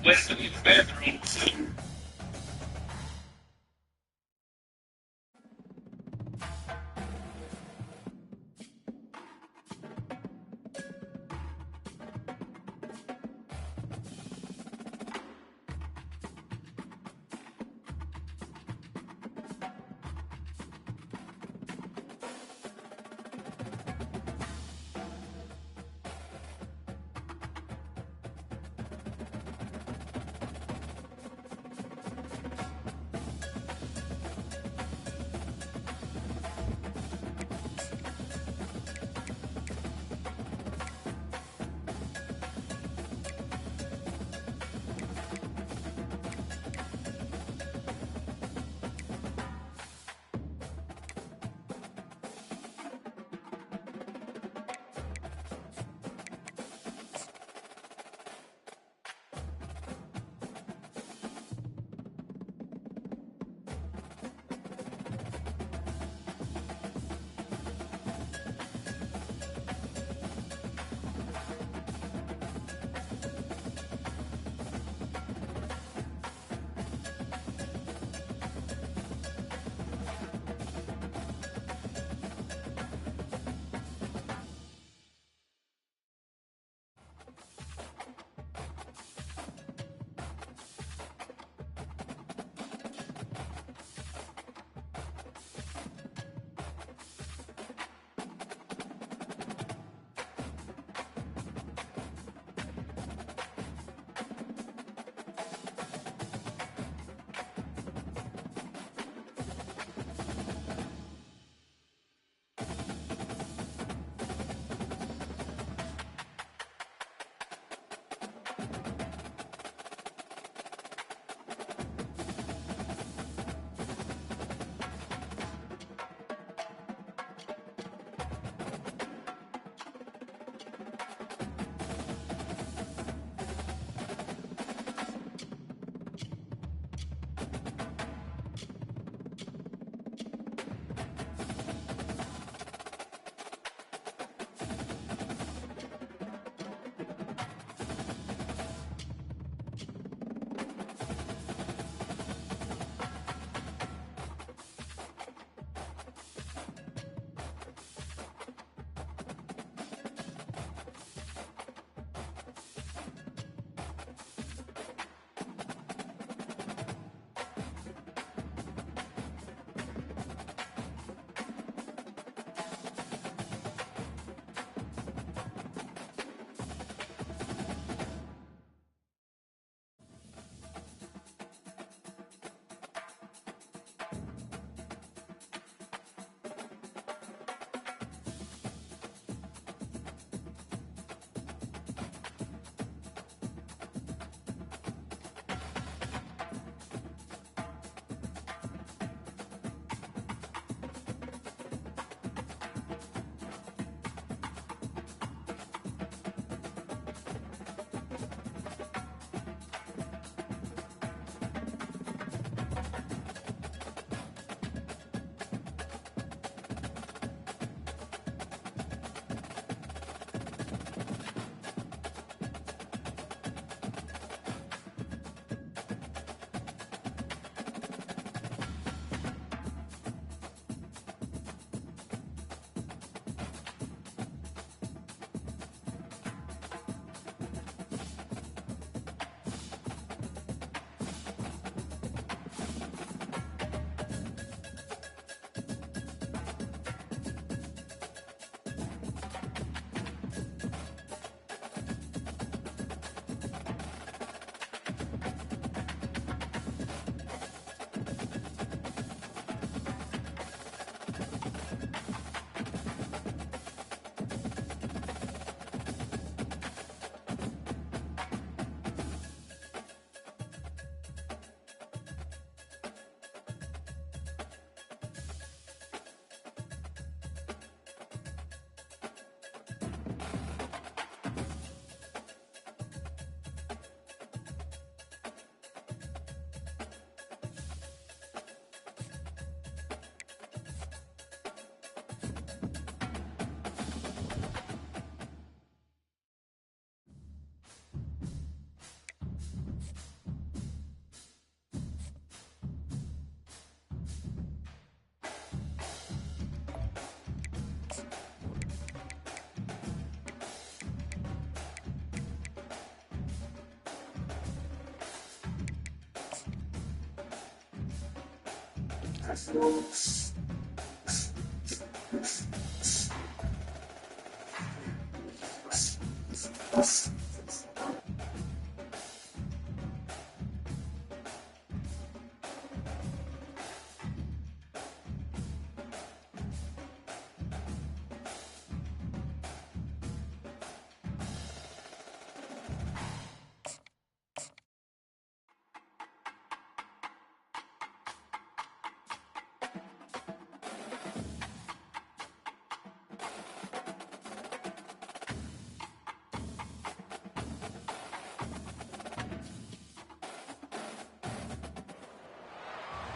West of the bathroom.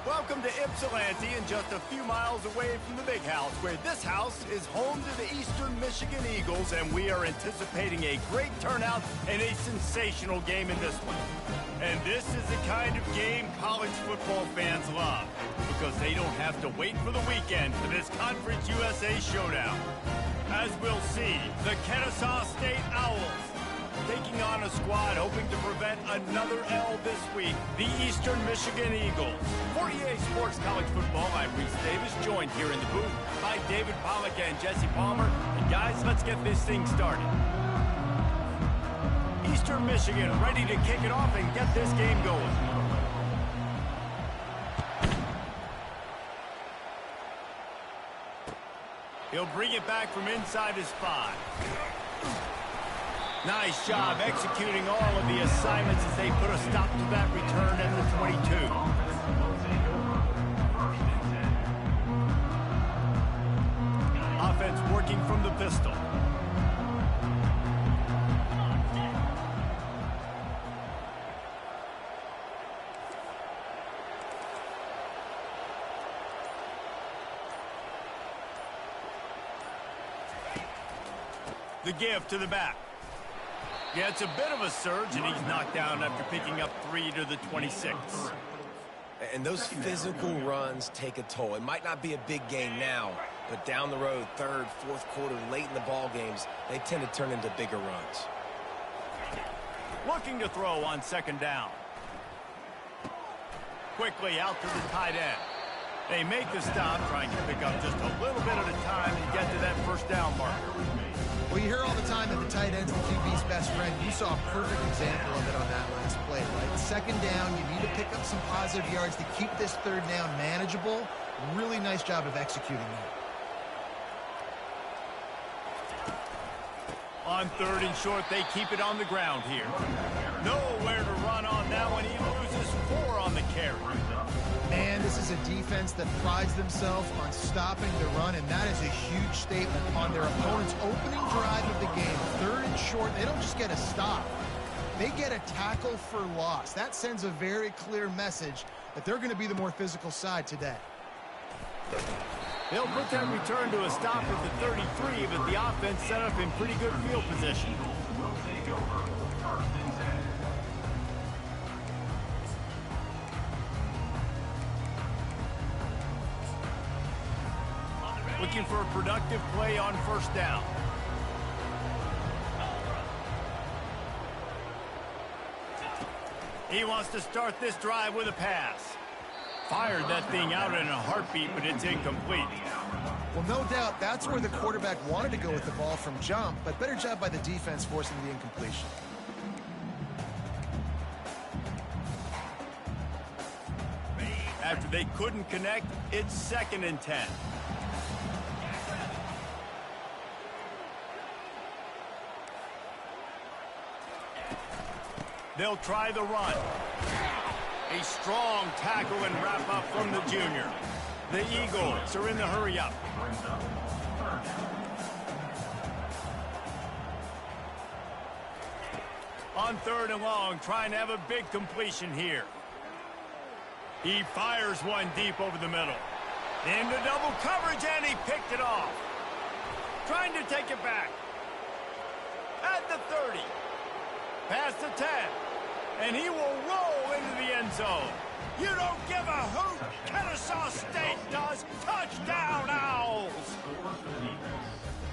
Welcome to Ypsilanti, and just a few miles away from the big house, where this house is home to the Eastern Michigan Eagles, and we are anticipating a great turnout and a sensational game in this one. And this is the kind of game college football fans love, because they don't have to wait for the weekend for this Conference USA showdown. As we'll see, the Kennesaw State Owls taking on a squad hoping to prevent another L this week, the Eastern Michigan Eagles. For EA Sports College Football, I'm Reese Davis, joined here in the booth by David Pollack and Jesse Palmer. And guys, let's get this thing started. Eastern Michigan ready to kick it off and get this game going. He'll bring it back from inside his 5. Nice job executing all of the assignments as they put a stop to that return at the 22. Offense working from the pistol. The give to the back. Yeah, it's a bit of a surge, and he's knocked down after picking up 3 to the 26. And those physical runs take a toll. It might not be a big game now, but down the road, third, fourth quarter, late in the ball games, they tend to turn into bigger runs. Looking to throw on second down. Quickly out to the tight end. They make the stop, trying to pick up just a little bit at a time and get to that first down marker. Well, you hear all the time that the tight end's the QB's best friend. You saw a perfect example of it on that last play, right? Second down, you need to pick up some positive yards to keep this third down manageable. Really nice job of executing that. On third and short, they keep it on the ground here. Nowhere to run on that one. He loses 4 on the carry. Man, this is a defense that prides themselves on stopping the run, and that is a huge statement on their opponent's opening drive of the game. Third and short, they don't just get a stop. They get a tackle for loss. That sends a very clear message that they're going to be the more physical side today. They'll put that return to a stop at the 33, but the offense set up in pretty good field position. Looking for a productive play on first down. He wants to start this drive with a pass. Fired that thing out in a heartbeat, but it's incomplete. Well, no doubt that's where the quarterback wanted to go with the ball from jump, but better job by the defense forcing the incompletion. After they couldn't connect, it's 2nd and 10. They'll try the run. A strong tackle and wrap up from the junior. The Eagles are in the hurry up. On third and long, trying to have a big completion here. He fires one deep over the middle. Into double coverage, and he picked it off. Trying to take it back. At the 30. Past the 10. And he will roll into the end zone. You don't give a hoot. Kennesaw State does. Touchdown, Owls.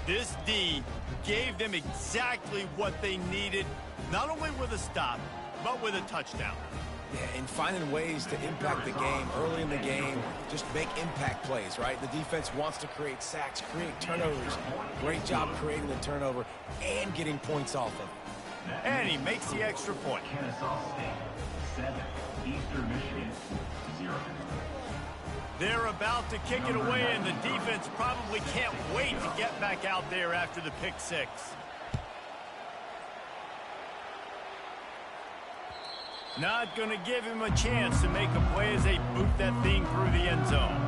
This D gave them exactly what they needed, not only with a stop, but with a touchdown. Yeah, and finding ways to impact the game early in the game, just make impact plays, right? The defense wants to create sacks, create turnovers. Great job creating the turnover and getting points off of it. And he makes the extra point. Kennesaw State, 7. Eastern Michigan, 0. They're about to kick it away, and the defense probably can't wait to get back out there after the pick six. Not going to give him a chance to make a play as they boot that thing through the end zone.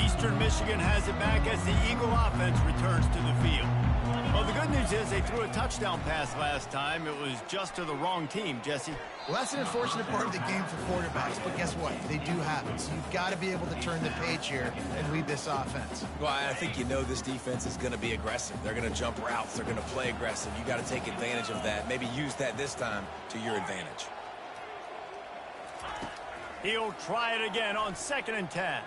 Eastern Michigan has it back as the Eagle offense returns to the field. Well, the good news is they threw a touchdown pass last time. It was just to the wrong team, Jesse. Well, that's an unfortunate part of the game for quarterbacks, but guess what? They do have it, so you've got to be able to turn the page here and lead this offense. Well, I think you know this defense is going to be aggressive. They're going to jump routes. They're going to play aggressive. You got to take advantage of that. Maybe use that this time to your advantage. He'll try it again on 2nd and 10.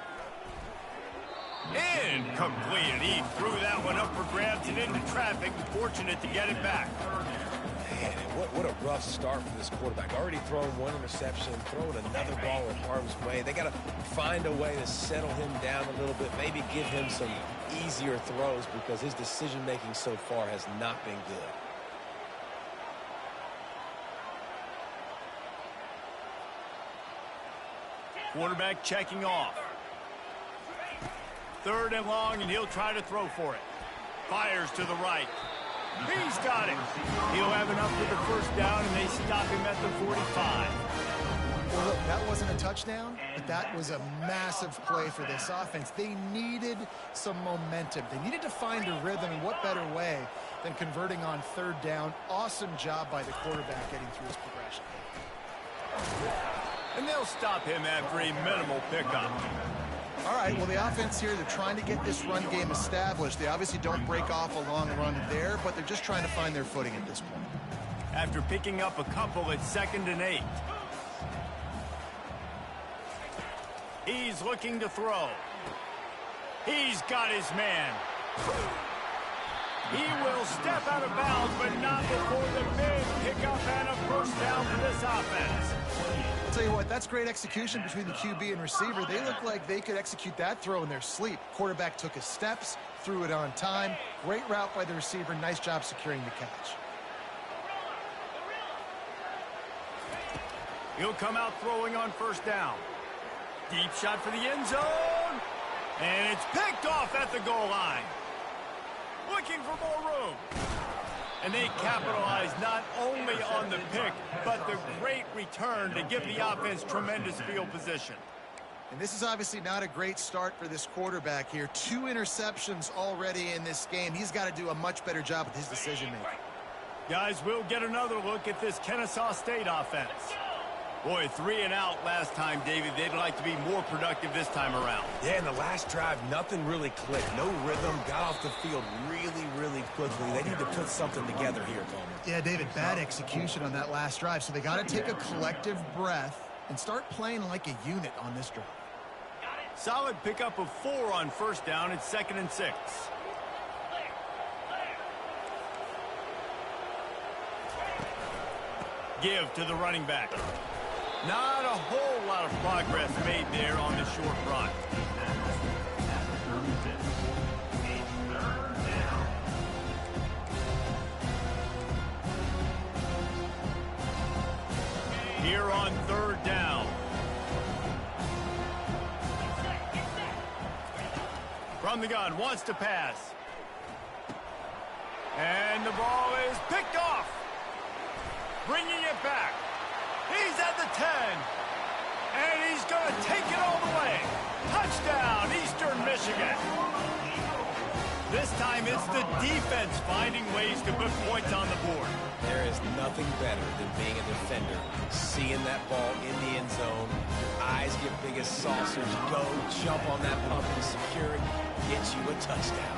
Incomplete. He threw that one up for grabs and into traffic. Fortunate to get it back. Man, what a rough start for this quarterback. Already throwing one interception, throwing another ball in harm's way. They got to find a way to settle him down a little bit, maybe give him some easier throws because his decision-making so far has not been good. Quarterback checking off. 3rd and long, and he'll try to throw for it. Fires to the right. He's got it. He'll have enough for the first down, and they stop him at the 45. Well, look, that wasn't a touchdown, but that was a massive play for this offense. They needed some momentum. They needed to find a rhythm, and what better way than converting on 3rd down. Awesome job by the quarterback getting through his progression. And they'll stop him after a minimal pickup. All right, well, the offense here, they're trying to get this run game established. They obviously don't break off a long run there, but they're just trying to find their footing at this point. After picking up a couple, it's 2nd and 8. He's looking to throw. He's got his man. He will step out of bounds, but not before the big pickup and a first down for this offense. I'll tell you what, that's great execution between the QB and receiver. They look like they could execute that throw in their sleep. Quarterback took his steps, threw it on time. Great route by the receiver. Nice job securing the catch. He'll come out throwing on 1st down. Deep shot for the end zone. And it's picked off at the goal line. Looking for more room. And they capitalize not only on the pick, but the great return to give the offense tremendous field position. And this is obviously not a great start for this quarterback here. 2 interceptions already in this game. He's got to do a much better job with his decision-making. Guys, we'll get another look at this Kennesaw State offense. Boy, 3 and out last time, David. They'd like to be more productive this time around. Yeah, in the last drive, nothing really clicked. No rhythm, got off the field really quickly. They need to put something together here, Coleman. Yeah, David, bad execution on that last drive. So they got to take a collective breath and start playing like a unit on this drive. Solid pickup of 4 on 1st down. It's 2nd and 6. Give to the running back. Not a whole lot of progress made there on the short run. Here on 3rd down. From the gun, wants to pass. And the ball is picked off. Bringing it back. He's at the 10. And he's going to take it all the way. Touchdown, Eastern Michigan. This time it's the defense finding ways to put points on the board. There is nothing better than being a defender. Seeing that ball in the end zone, your eyes get big as saucers. Go, jump on that pump and secure it. Get you a touchdown.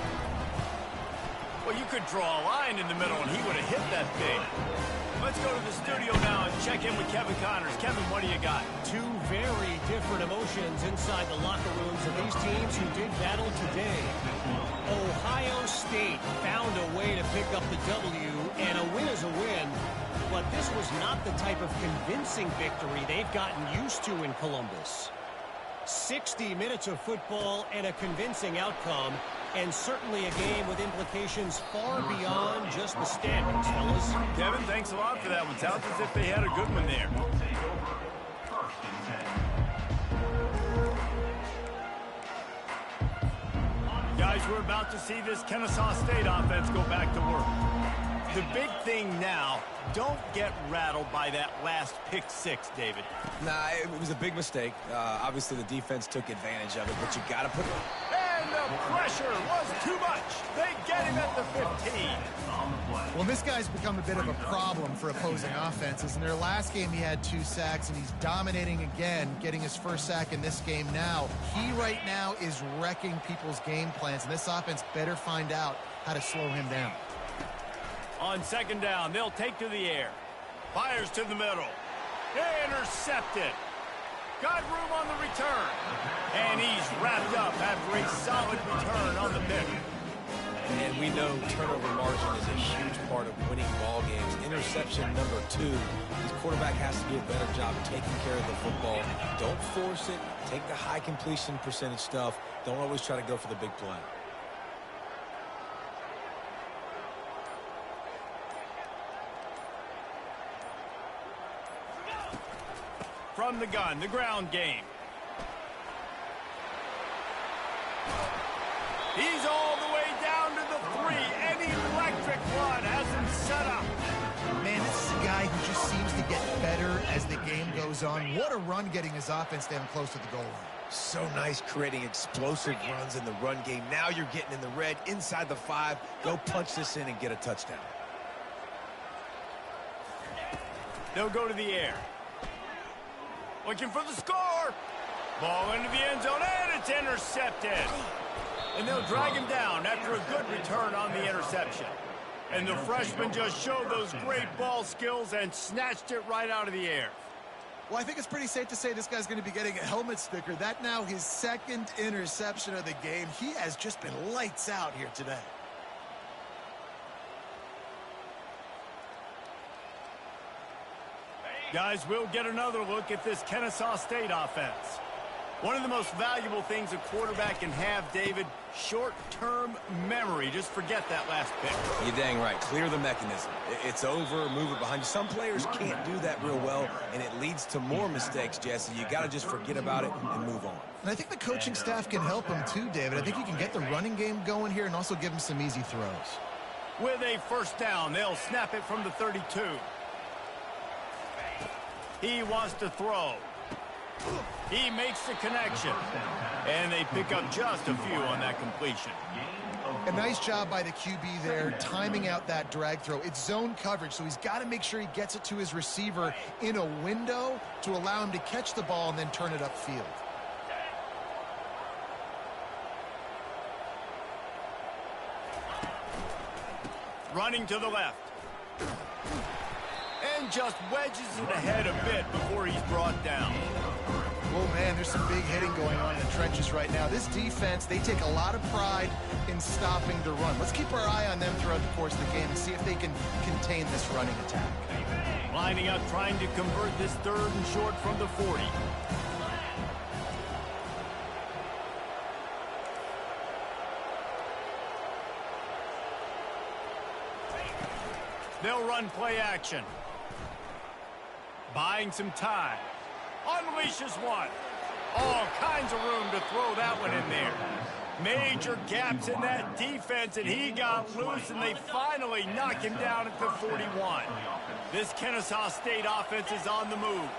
Well, you could draw a line in the middle and he would have hit that thing. Let's go to the studio now and check in with Kevin Connors. Kevin, what do you got? Two very different emotions inside the locker rooms of these teams who did battle today. Ohio State found a way to pick up the W, and a win is a win. But this was not the type of convincing victory they've gotten used to in Columbus. 60 minutes of football and a convincing outcome, and certainly a game with implications far beyond just the standings, fellas. Kevin, thanks a lot for that one. Sounds as if they had a good one there. Guys, we're about to see this Kennesaw State offense go back to work. The big thing now, don't get rattled by that last pick six, David. Nah, it was a big mistake. Obviously, the defense took advantage of it, but you got to put it. And the pressure was too much. They get him at the 15. Well, this guy's become a bit of a problem for opposing offenses. In their last game, he had 2 sacks, and he's dominating again, getting his first sack in this game now. He right now is wrecking people's game plans, and this offense better find out how to slow him down. On second down, they'll take to the air. Fires to the middle. Intercepted. Got room on the return. And he's wrapped up after a solid return on the pick. And we know turnover margin is a huge part of winning ball games. Interception number 2. His quarterback has to do a better job taking care of the football. Don't force it. Take the high completion percentage stuff. Don't always try to go for the big play. From the gun, the ground game. He's all the way down to the 3. An electric run has him set up. Man, this is a guy who just seems to get better as the game goes on. What a run getting his offense down close to the goal line. So nice creating explosive runs in the run game. Now you're getting in the red inside the 5. Go punch this in and get a touchdown. They'll go to the air. Looking for the score. Ball into the end zone, and it's intercepted. And they'll drag him down after a good return on the interception. And the freshman just showed those great ball skills and snatched it right out of the air. Well, I think it's pretty safe to say this guy's going to be getting a helmet sticker. That now his second interception of the game. He has just been lights out here today. Guys, we'll get another look at this Kennesaw State offense. One of the most valuable things a quarterback can have, David, short-term memory. Just forget that last pick. You're dang right. Clear the mechanism. It's over, move it behind you. Some players can't do that real well, and it leads to more mistakes, Jesse. You got to just forget about it and move on. And I think the coaching staff can help him too, David. I think you can get the running game going here and also give him some easy throws. With a first down, they'll snap it from the 32. He wants to throw. He makes the connection. And they pick up just a few on that completion. A nice job by the QB there, timing out that drag throw. It's zone coverage, so he's got to make sure he gets it to his receiver in a window to allow him to catch the ball and then turn it upfield. Running to the left. And just wedges it ahead a bit before he's brought down. Oh, man, there's some big hitting going on in the trenches right now. This defense, they take a lot of pride in stopping the run. Let's keep our eye on them throughout the course of the game and see if they can contain this running attack. Lining up, trying to convert this third and short from the 40. They'll run play action. Buying some time. Unleashes one. All kinds of room to throw that one in there. Major gaps in that defense, and he got loose, and they finally knock him down at the 41. This Kennesaw State offense is on the move.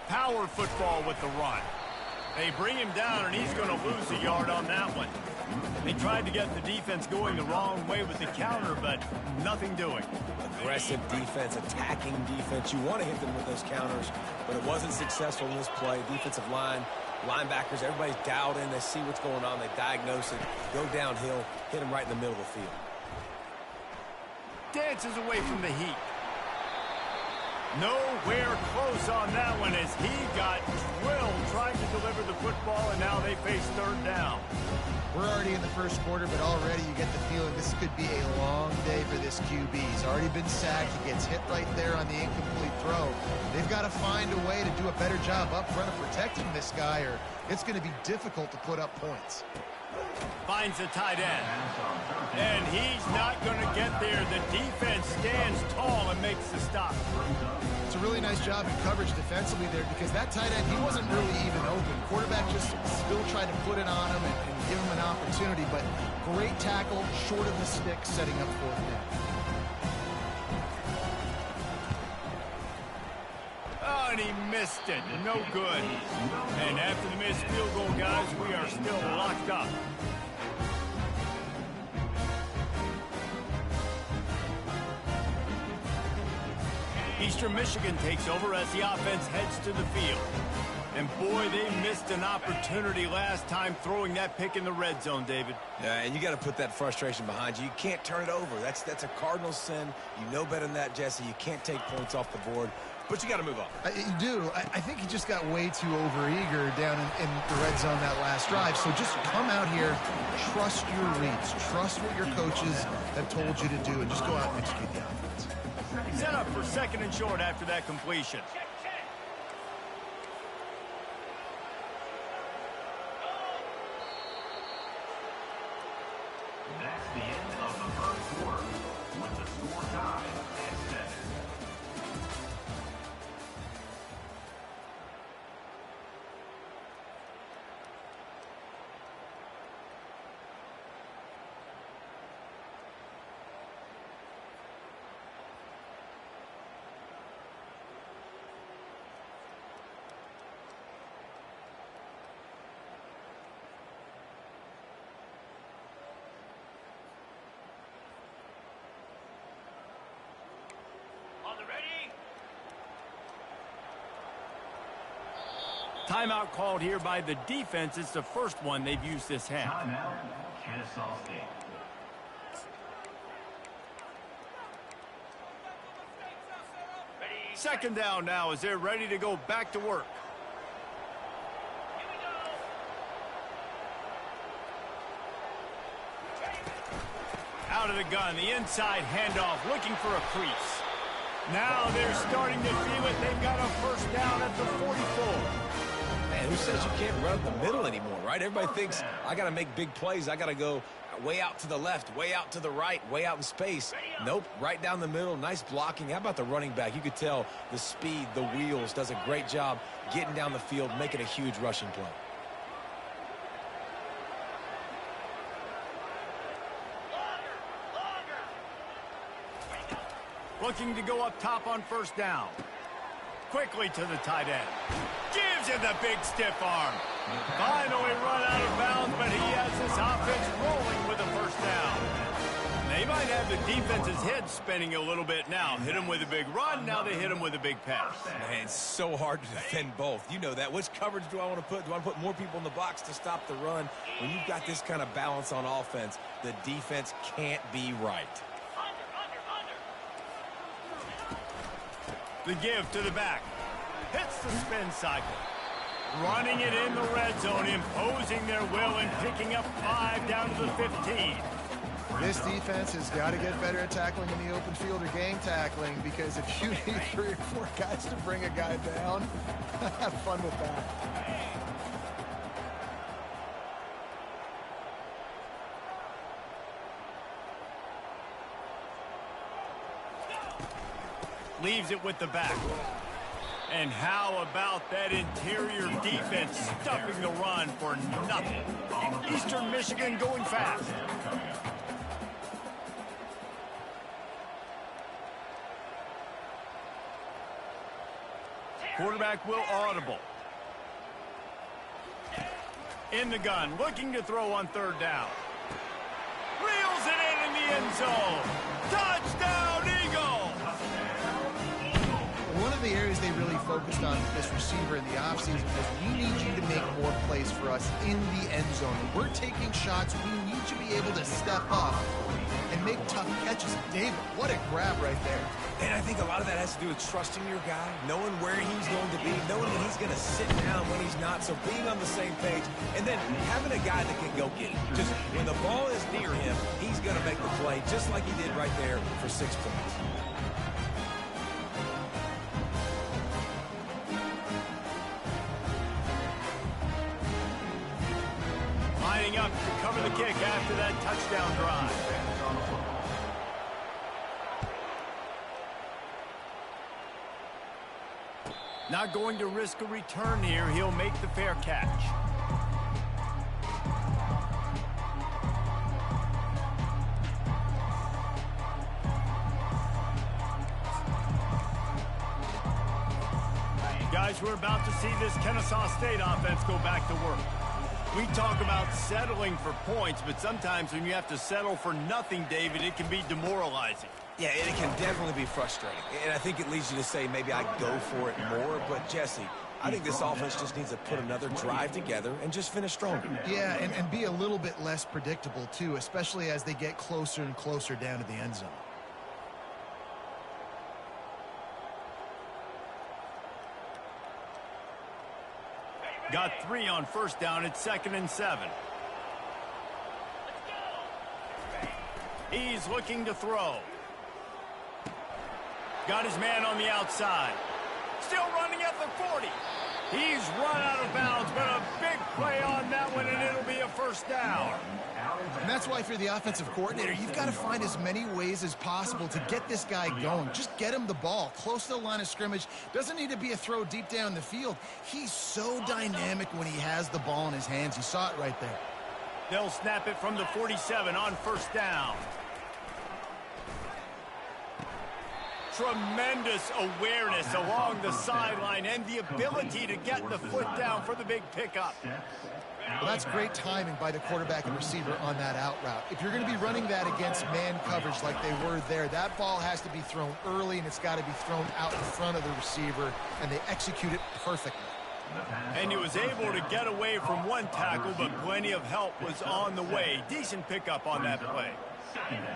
Power football with the run. They bring him down, and he's going to lose a yard on that one. They tried to get the defense going the wrong way with the counter, but nothing doing. Aggressive defense, attacking defense. You want to hit them with those counters, but it wasn't successful in this play. Defensive line, linebackers, everybody's dialed in. They see what's going on. They diagnose it, go downhill, hit them right in the middle of the field. Dances away from the heat. Nowhere close on that one as he got drilled trying to deliver the football, and now they face third down. We're already in the first quarter, but already you get the feeling this could be a long day for this QB. He's already been sacked. He gets hit right there on the incomplete throw. They've got to find a way to do a better job up front of protecting this guy, or it's going to be difficult to put up points. Finds the tight end. And he's not going to get there. The defense stands tall and makes the stop. It's a really nice job in coverage defensively there because that tight end, he wasn't really even open. Quarterback just still tried to put it on him and give him an opportunity, but great tackle, short of the stick, setting up fourth down. Oh, and he missed it. No good. And after the missed field goal, guys, we are still locked up. Eastern Michigan takes over as the offense heads to the field. And boy, they missed an opportunity last time throwing that pick in the red zone, David. Yeah, and you got to put that frustration behind you. You can't turn it over. That's a cardinal sin. You know better than that, Jesse. You can't take points off the board, but you got to move on. You do. I think he just got way too overeager down in the red zone that last drive. So just come out here, trust your reads, trust what your coaches have told you to do, and just go out and execute the offense. Set up for second and short after that completion. That's the end of the first quarter, with the score tied at 7. Timeout called here by the defense. It's the first one they've used this half. Timeout, Kennesaw State. Second down now as they're ready to go back to work. Out of the gun, the inside handoff, looking for a crease. Now they're starting to feel it. They've got a first down at the 44. Man, who says you can't run up the middle anymore, right? Everybody thinks, I got to make big plays. I got to go way out to the left, way out to the right, way out in space. Nope, right down the middle, nice blocking. How about the running back? You could tell the speed, the wheels, does a great job getting down the field, making a huge rushing play. Looking to go up top on first down. Quickly to the tight end. Gives him the big stiff arm. Finally run out of bounds, but he has this offense rolling with a first down. They might have the defense's head spinning a little bit now. Hit him with a big run, now they hit him with a big pass. Man, it's so hard to defend both. You know that. Which coverage do I want to put? Do I want to put more people in the box to stop the run? When you've got this kind of balance on offense, the defense can't be right. The give to the back. Hits the spin cycle. Running it in the red zone, imposing their will and picking up 5 down to the 15. This defense has got to get better at tackling in the open field or gang tackling, because if you need 3 or 4 guys to bring a guy down, have fun with that. Leaves it with the back. And how about that interior defense stuffing the run for nothing? Eastern Michigan going fast. Quarterback will audible. In the gun, looking to throw on third down. Reels it in the end zone. Touchdown, Eagle! One of the areas they really focused on with this receiver in the offseason was we need you to make more plays for us in the end zone. When we're taking shots, we need you to be able to step up and make tough catches. David, what a grab right there. And I think a lot of that has to do with trusting your guy, knowing where he's going to be, knowing that he's going to sit down when he's not, so being on the same page, and then having a guy that can go get it. Just when the ball is near him, he's going to make the play, just like he did right there for 6 points. Lining up to cover the kick after that touchdown drive. Not going to risk a return here. He'll make the fair catch. Guys, we're about to see this Kennesaw State offense go back to work. We talk about settling for points, but sometimes when you have to settle for nothing, David, it can be demoralizing. Yeah, and it can definitely be frustrating. And I think it leads you to say maybe I go for it more. But, Jesse, I think this offense just needs to put another drive together and just finish stronger. Yeah, and be a little bit less predictable, too, especially as they get closer and closer down to the end zone. Got 3 on first down. It's 2nd and 7. He's looking to throw. Got his man on the outside. Still running at the 40. He's run out of bounds, but a big play on that one, and it'll be a first down. And that's why, if you're the offensive coordinator, you've got to find as many ways as possible to get this guy going. Just get him the ball close to the line of scrimmage. Doesn't need to be a throw deep down the field. He's so dynamic when he has the ball in his hands. You saw it right there. They'll snap it from the 47 on first down. Tremendous awareness along the sideline and the ability to get the foot down for the big pickup. Well, that's great timing by the quarterback and receiver on that out route. If you're going to be running that against man coverage like they were there, that ball has to be thrown early, and it's got to be thrown out in front of the receiver, and they execute it perfectly. And he was able to get away from one tackle, but plenty of help was on the way. Decent pickup on that play.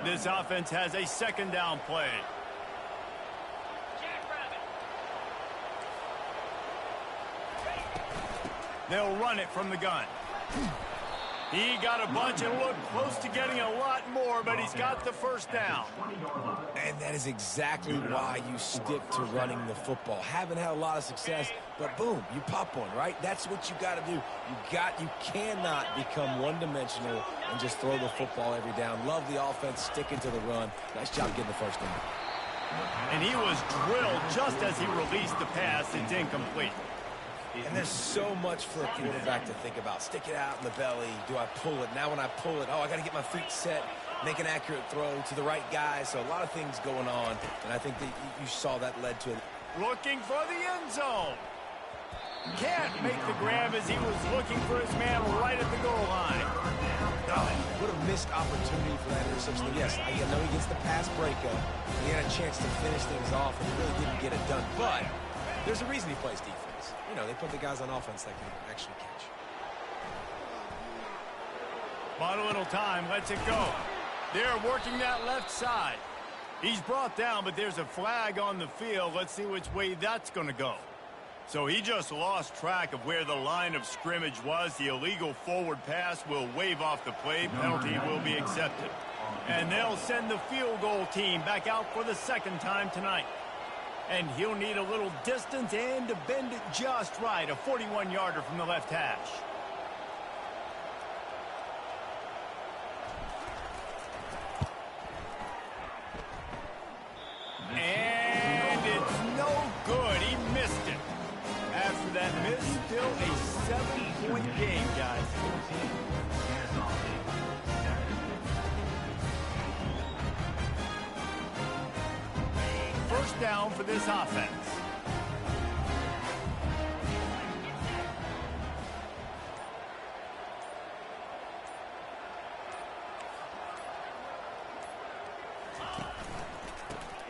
This offense has a 2nd down play. They'll run it from the gun. He got a bunch and looked close to getting a lot more, but he's got the first down. And that is exactly why you stick to running the football. Haven't had a lot of success, but boom, you pop one, right? That's what you got to do. You cannot become one-dimensional and just throw the football every down. Love the offense, sticking to the run. Nice job getting the first down. And he was drilled just as he released the pass. It's incomplete. And there's so much for a quarterback to think about. Stick it out in the belly. Do I pull it? Now when I pull it, I got to get my feet set, make an accurate throw to the right guy. So a lot of things going on, and I think that you saw that led to it. Looking for the end zone. Can't make the grab as he was looking for his man right at the goal line. Oh, what a missed opportunity for that interception. Yes, I know he gets the pass breakup. He had a chance to finish things off, and he really didn't get it done. But there's a reason he plays defense. You know, they put the guys on offense that can actually catch. Bought a little time, lets it go. They're working that left side. He's brought down, but there's a flag on the field. Let's see which way that's going to go. So he just lost track of where the line of scrimmage was. The illegal forward pass will wave off the play. Penalty will be accepted. And they'll send the field goal team back out for the 2nd time tonight. And he'll need a little distance and to bend it just right. A 41-yarder from the left hash. And it's no good. He missed it. After that miss, still a 7-point game, guys. First down for this offense.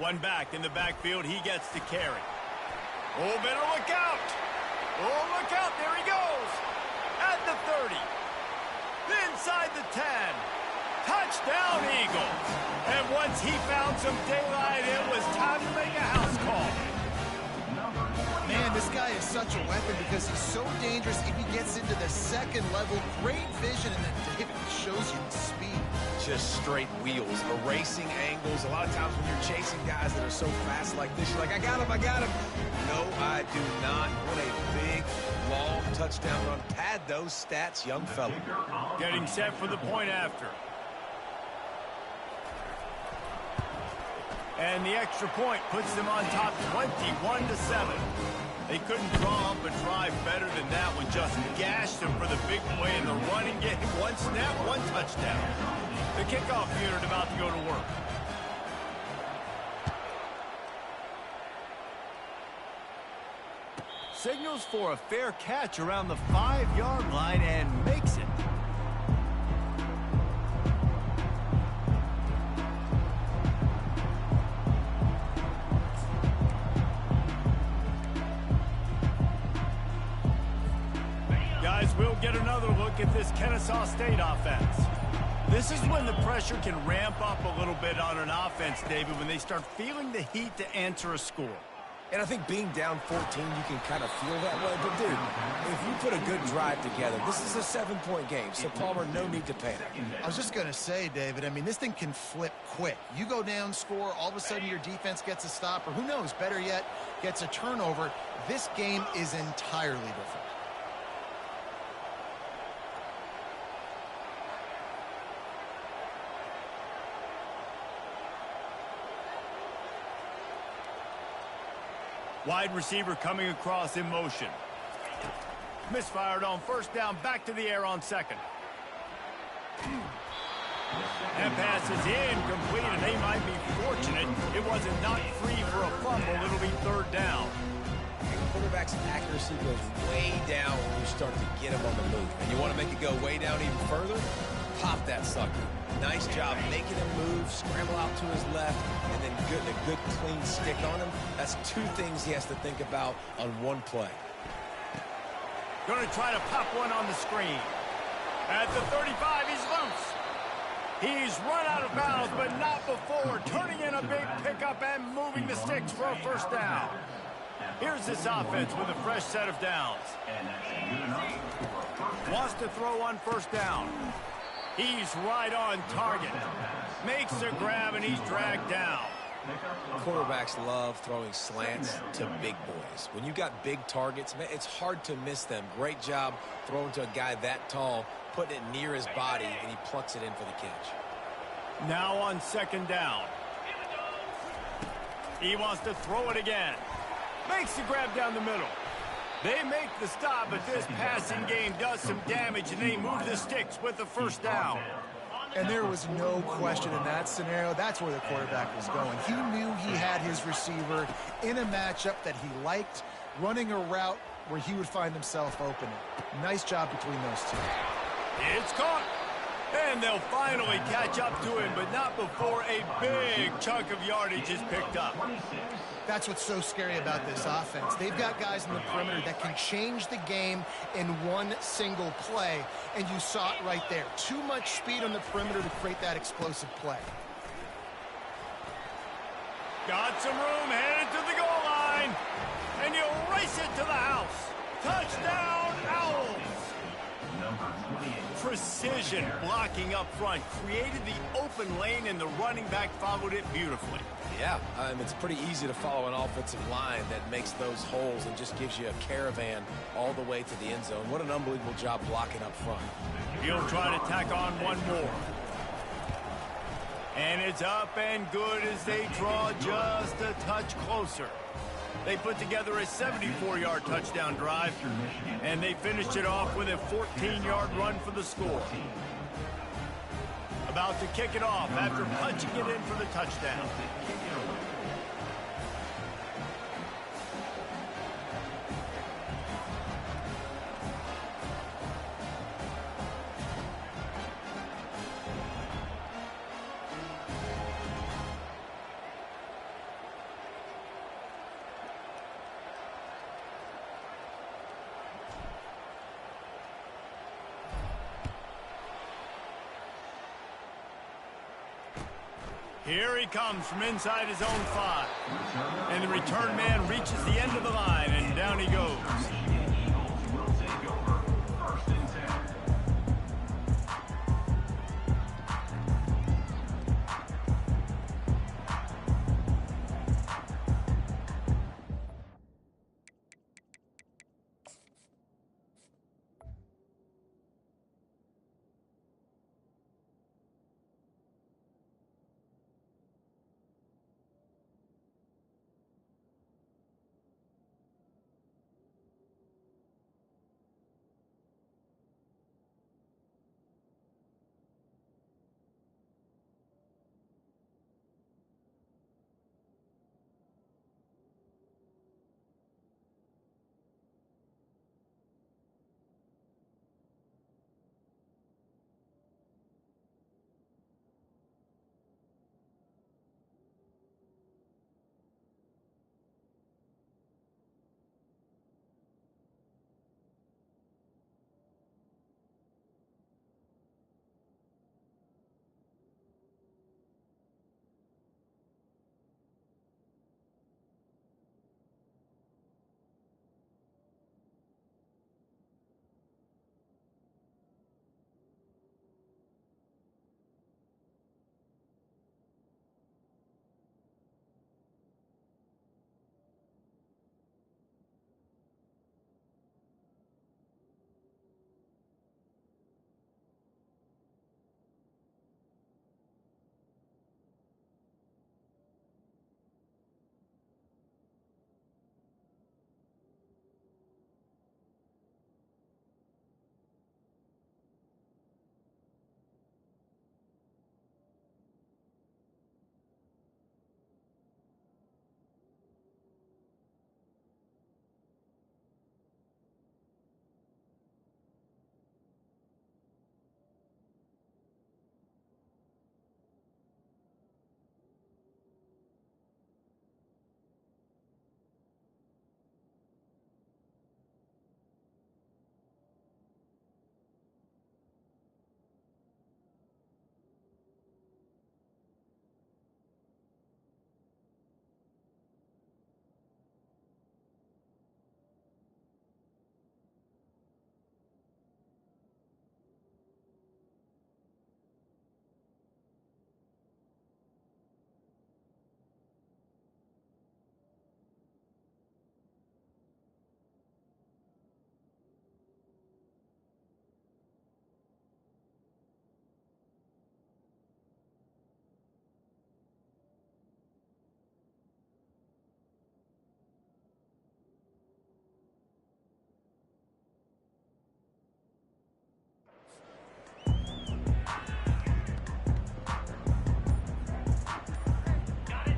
One back in the backfield. He gets the carry. Oh, better look out. Oh, look out. There he goes. At the 30. Inside the 10. Touchdown, Eagles. And once he found some daylight, it was time to make a house call. Man, this guy is such a weapon because he's so dangerous if he gets into the second level. Great vision, and then David shows you the speed. Just straight wheels, erasing angles. A lot of times when you're chasing guys that are so fast like this, you're like, I got him. No, I do not. What a big, long touchdown run. Pad those stats, young fella. Getting set for the point after. And the extra point puts them on top 21-7. They couldn't draw up a drive better than that one. Just gashed them for the big play in the running game. One snap, one touchdown. The kickoff unit about to go to work. Signals for a fair catch around the 5-yard line and makes it. Guys, we'll get another look at this Kennesaw State offense. This is when the pressure can ramp up a little bit on an offense, David, when they start feeling the heat to answer a score. And I think being down 14, you can kind of feel that way. But, dude, if you put a good drive together, this is a 7-point game. So, Palmer, no need to panic. I was just going to say, David, I mean, this thing can flip quick. You go down, score, all of a sudden your defense gets a stop, or who knows, better yet, gets a turnover. This game is entirely different. Wide receiver coming across in motion. Misfired on first down, back to the air on second. That pass is incomplete, and they might be fortunate it wasn't knocked free for a fumble. It'll be third down. Quarterback's accuracy goes way down when you start to get him on the move. And you want to make it go way down even further? Pop that sucker. Nice job making him move, scramble out to his left, and then a good clean stick on him. That's two things he has to think about on one play. Going to try to pop one on the screen. At the 35, he's loose. He's run out of bounds, but not before turning in a big pickup and moving the sticks for a first down. Here's this offense with a fresh set of downs. Wants to throw on first down. He's right on target. Makes a grab, and he's dragged down. Quarterbacks love throwing slants to big boys. When you got big targets, man, it's hard to miss them. Great job throwing to a guy that tall, putting it near his body, and he plucks it in for the catch. Now on second down. He wants to throw it again. Makes the grab down the middle. They make the stop, but this passing game does some damage, and they move the sticks with the first down. And there was no question in that scenario. That's where the quarterback was going. He knew he had his receiver in a matchup that he liked, running a route where he would find himself open. Nice job between those two. It's caught. And they'll finally catch up to him, but not before a big chunk of yardage is picked up. That's what's so scary about this offense. They've got guys in the perimeter that can change the game in one single play, and you saw it right there. Too much speed on the perimeter to create that explosive play. Got some room, headed to the goal line, and you race it to the house. Touchdown, Owls! Precision blocking up front created the open lane, and the running back followed it beautifully. Yeah, it's pretty easy to follow an offensive line that makes those holes and just gives you a caravan all the way to the end zone. What an unbelievable job blocking up front. He'll try to tack on one more. And it's up and good as they draw just a touch closer. They put together a 74-yard touchdown drive, and they finished it off with a 14-yard run for the score. About to kick it off after punching it in for the touchdown. Here he comes from inside his own 5. And the return man reaches the end of the line, and down he goes. Eagles will take over 1st and 10.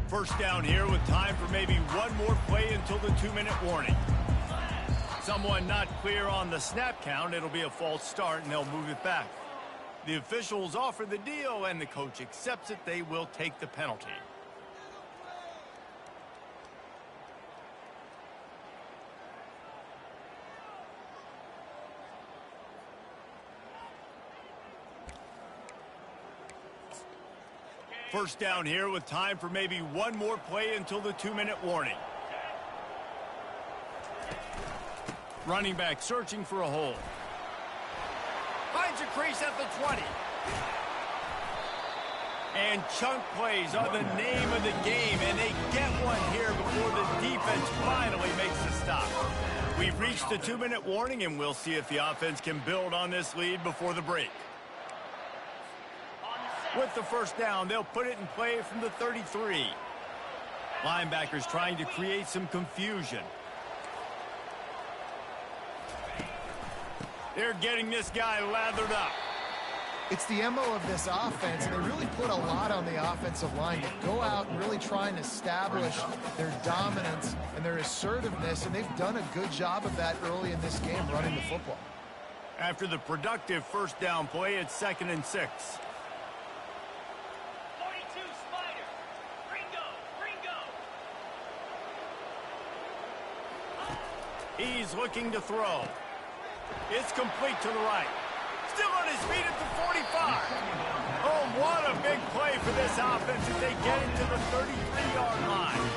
First down here with time for maybe one more play until the 2-minute warning. Someone not clear on the snap count. It'll be a false start, and they'll move it back. The officials offer the deal, and the coach accepts it. They will take the penalty. First down here with time for maybe one more play until the 2-minute warning. Running back searching for a hole. Finds a crease at the 20. And chunk plays are the name of the game, and they get one here before the defense finally makes the stop. We've reached the 2-minute warning, and we'll see if the offense can build on this lead before the break. With the first down, they'll put it in play from the 33. Linebackers trying to create some confusion. They're getting this guy lathered up. It's the MO of this offense, and they really put a lot on the offensive line to go out and really try and establish their dominance and their assertiveness, and they've done a good job of that early in this game running the football. After the productive first down play, it's 2nd and 6. He's looking to throw. It's complete to the right. Still on his feet at the 45. Oh, what a big play for this offense as they get into the 33-yard line.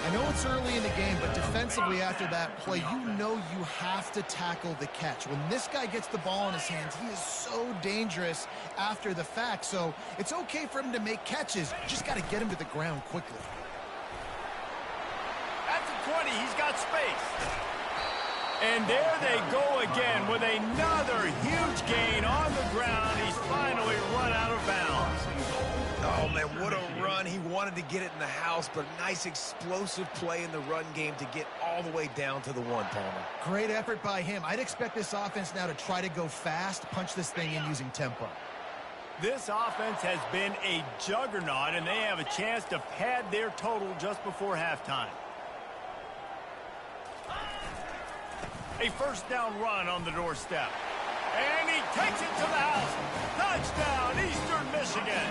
I know it's early in the game, but defensively after that play, you know you have to tackle the catch. When this guy gets the ball in his hands, he is so dangerous after the fact. So it's okay for him to make catches. You just got to get him to the ground quickly. At the 20, he's got space. And there they go again with another huge gain on the ground. He's finally run out of bounds. Oh, man, what a run. He wanted to get it in the house, but nice explosive play in the run game to get all the way down to the 1, Palmer. Great effort by him. I'd expect this offense now to try to go fast, punch this thing in using tempo. This offense has been a juggernaut, and they have a chance to pad their total just before halftime. A first down run on the doorstep. And he takes it to the house. Touchdown, Eastern Michigan.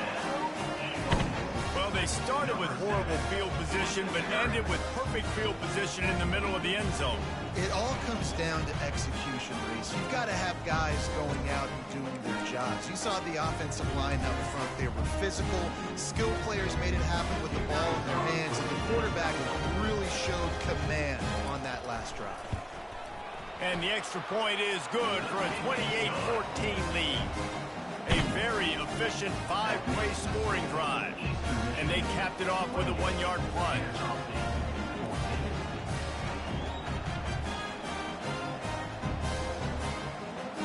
Well, they started with horrible field position, but ended with perfect field position in the middle of the end zone. It all comes down to execution, Reese. You've got to have guys going out and doing their jobs. You saw the offensive line out front. They were physical. Skilled players made it happen with the ball in their hands, and the quarterback really showed command on that last drive. And the extra point is good for a 28-14 lead. A very efficient 5-play scoring drive. And they capped it off with a 1-yard plunge.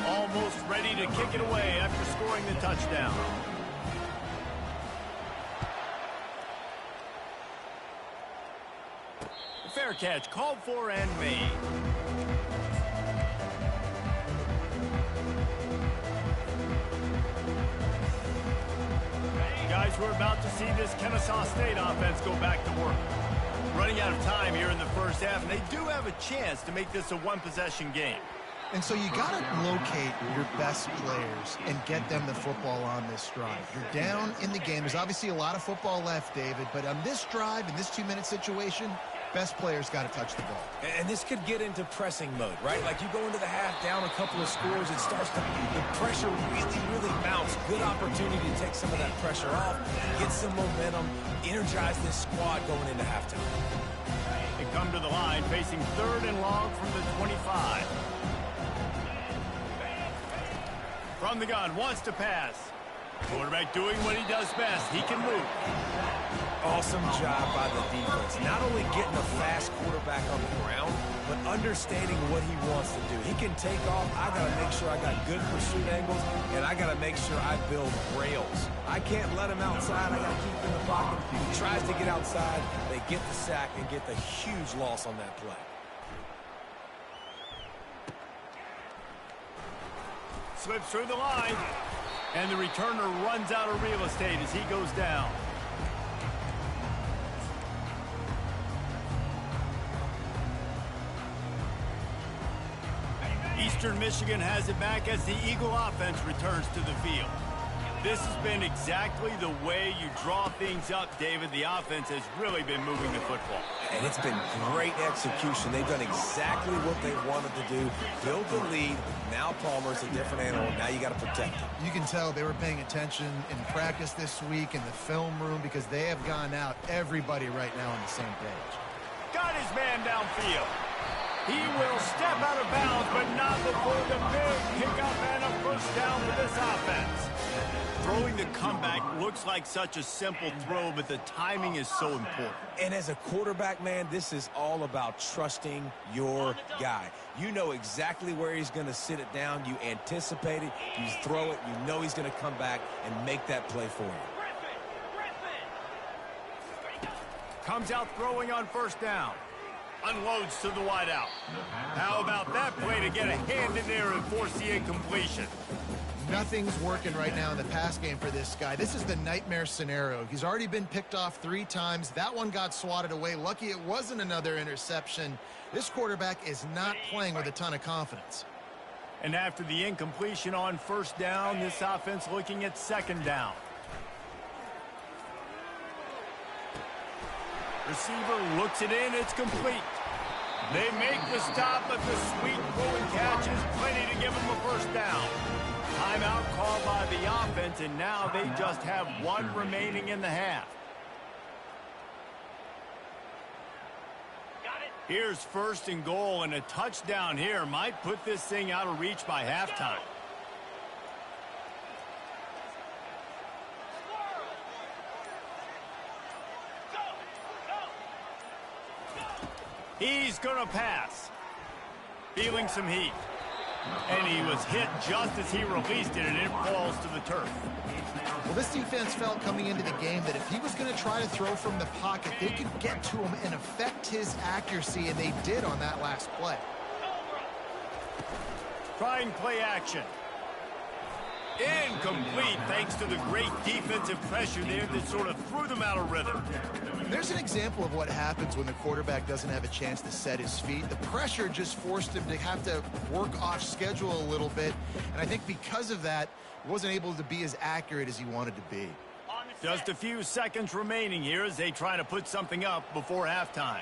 Almost ready to kick it away after scoring the touchdown. Fair catch called for and made. Guys, we're about to see this Kennesaw State offense go back to work. Running out of time here in the first half, and they do have a chance to make this a one-possession game. And so you got to locate your best players and get them the football on this drive. You're down in the game. There's obviously a lot of football left, David, but on this drive, in this 2-minute situation, best players got to touch the ball. And this could get into pressing mode, right? Like you go into the half down a couple of scores, it starts to, the pressure really mounts. Good opportunity to take some of that pressure off, get some momentum, energize this squad going into halftime. They come to the line facing 3rd and long from the 25. From the gun, wants to pass. Quarterback doing what he does best. He can move. Awesome job by the defense. Not only getting a fast quarterback on the ground, but understanding what he wants to do. He can take off. I got to make sure I got good pursuit angles, and I got to make sure I build rails. I can't let him outside. I got to keep him in the pocket. He tries to get outside. They get the sack and get the huge loss on that play. Slips through the line, and the returner runs out of real estate as he goes down. Eastern Michigan has it back as the Eagle offense returns to the field. This has been exactly the way you draw things up, David. The offense has really been moving the football. And it's been great execution. They've done exactly what they wanted to do. Build the lead. Now Palmer's a different animal. Now you got to protect him. You can tell they were paying attention in practice this week in the film room because they have gone out, everybody right now on the same page. Got his man downfield. He will step out of bounds, but not before the big pickup and a first down for this offense. Throwing the comeback looks like such a simple throw, but the timing is so important. And as a quarterback, man, this is all about trusting your guy. You know exactly where he's going to sit it down. You anticipate it. You throw it. You know he's going to come back and make that play for you. Comes out throwing on first down. Unloads to the wideout. How about that play to get a hand in there and force the incompletion? Nothing's working right now in the pass game for this guy. This is the nightmare scenario. He's already been picked off 3 times. That one got swatted away. Lucky it wasn't another interception. This quarterback is not playing with a ton of confidence. And after the incompletion on first down, this offense looking at second down. Receiver looks it in. It's complete. They make the stop, but the sweet throw and catch is plenty to give him a first down. Timeout called by the offense, and now they just have one remaining in the half. Here's 1st and goal, and a touchdown here might put this thing out of reach by halftime. He's going to pass. Feeling some heat. And he was hit just as he released it, and it falls to the turf. Well, this defense felt coming into the game that if he was going to try to throw from the pocket, they could get to him and affect his accuracy, and they did on that last play. Trying play action. Incomplete thanks to the great defensive pressure there that sort of threw them out of rhythm. There's an example of what happens when the quarterback doesn't have a chance to set his feet. The pressure just forced him to have to work off schedule a little bit, and I think because of that, he wasn't able to be as accurate as he wanted to be. Just a few seconds remaining here as they try to put something up before halftime.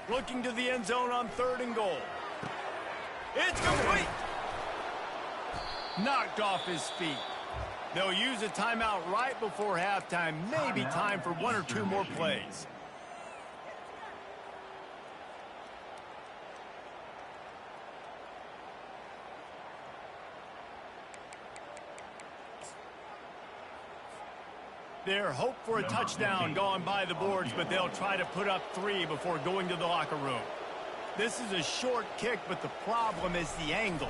Looking to the end zone on 3rd and goal. It's complete. Knocked off his feet. They'll use a timeout right before halftime. Maybe time for 1 or 2 more plays. Their hope for a touchdown going by the boards, but they'll try to put up 3 before going to the locker room. This is a short kick, but the problem is the angle.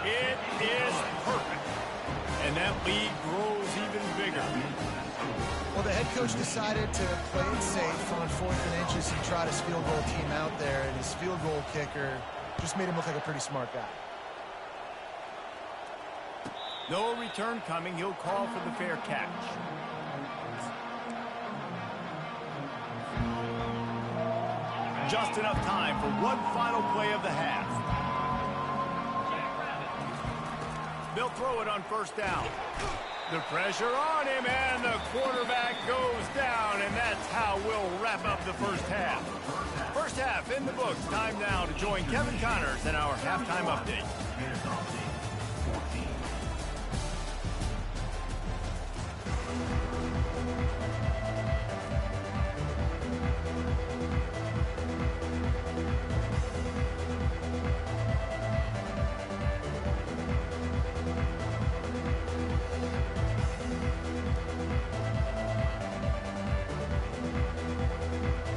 It is perfect. And that lead grows even bigger. Well, the head coach decided to play it safe on 4th and inches. He tried his field goal team out there, and his field goal kicker just made him look like a pretty smart guy. No return coming. He'll call for the fair catch. Just enough time for one final play of the half. They'll throw it on 1st down. The pressure on him, and the quarterback goes down, and that's how we'll wrap up the first half. First half in the books. Time now to join Kevin Connors in our halftime update.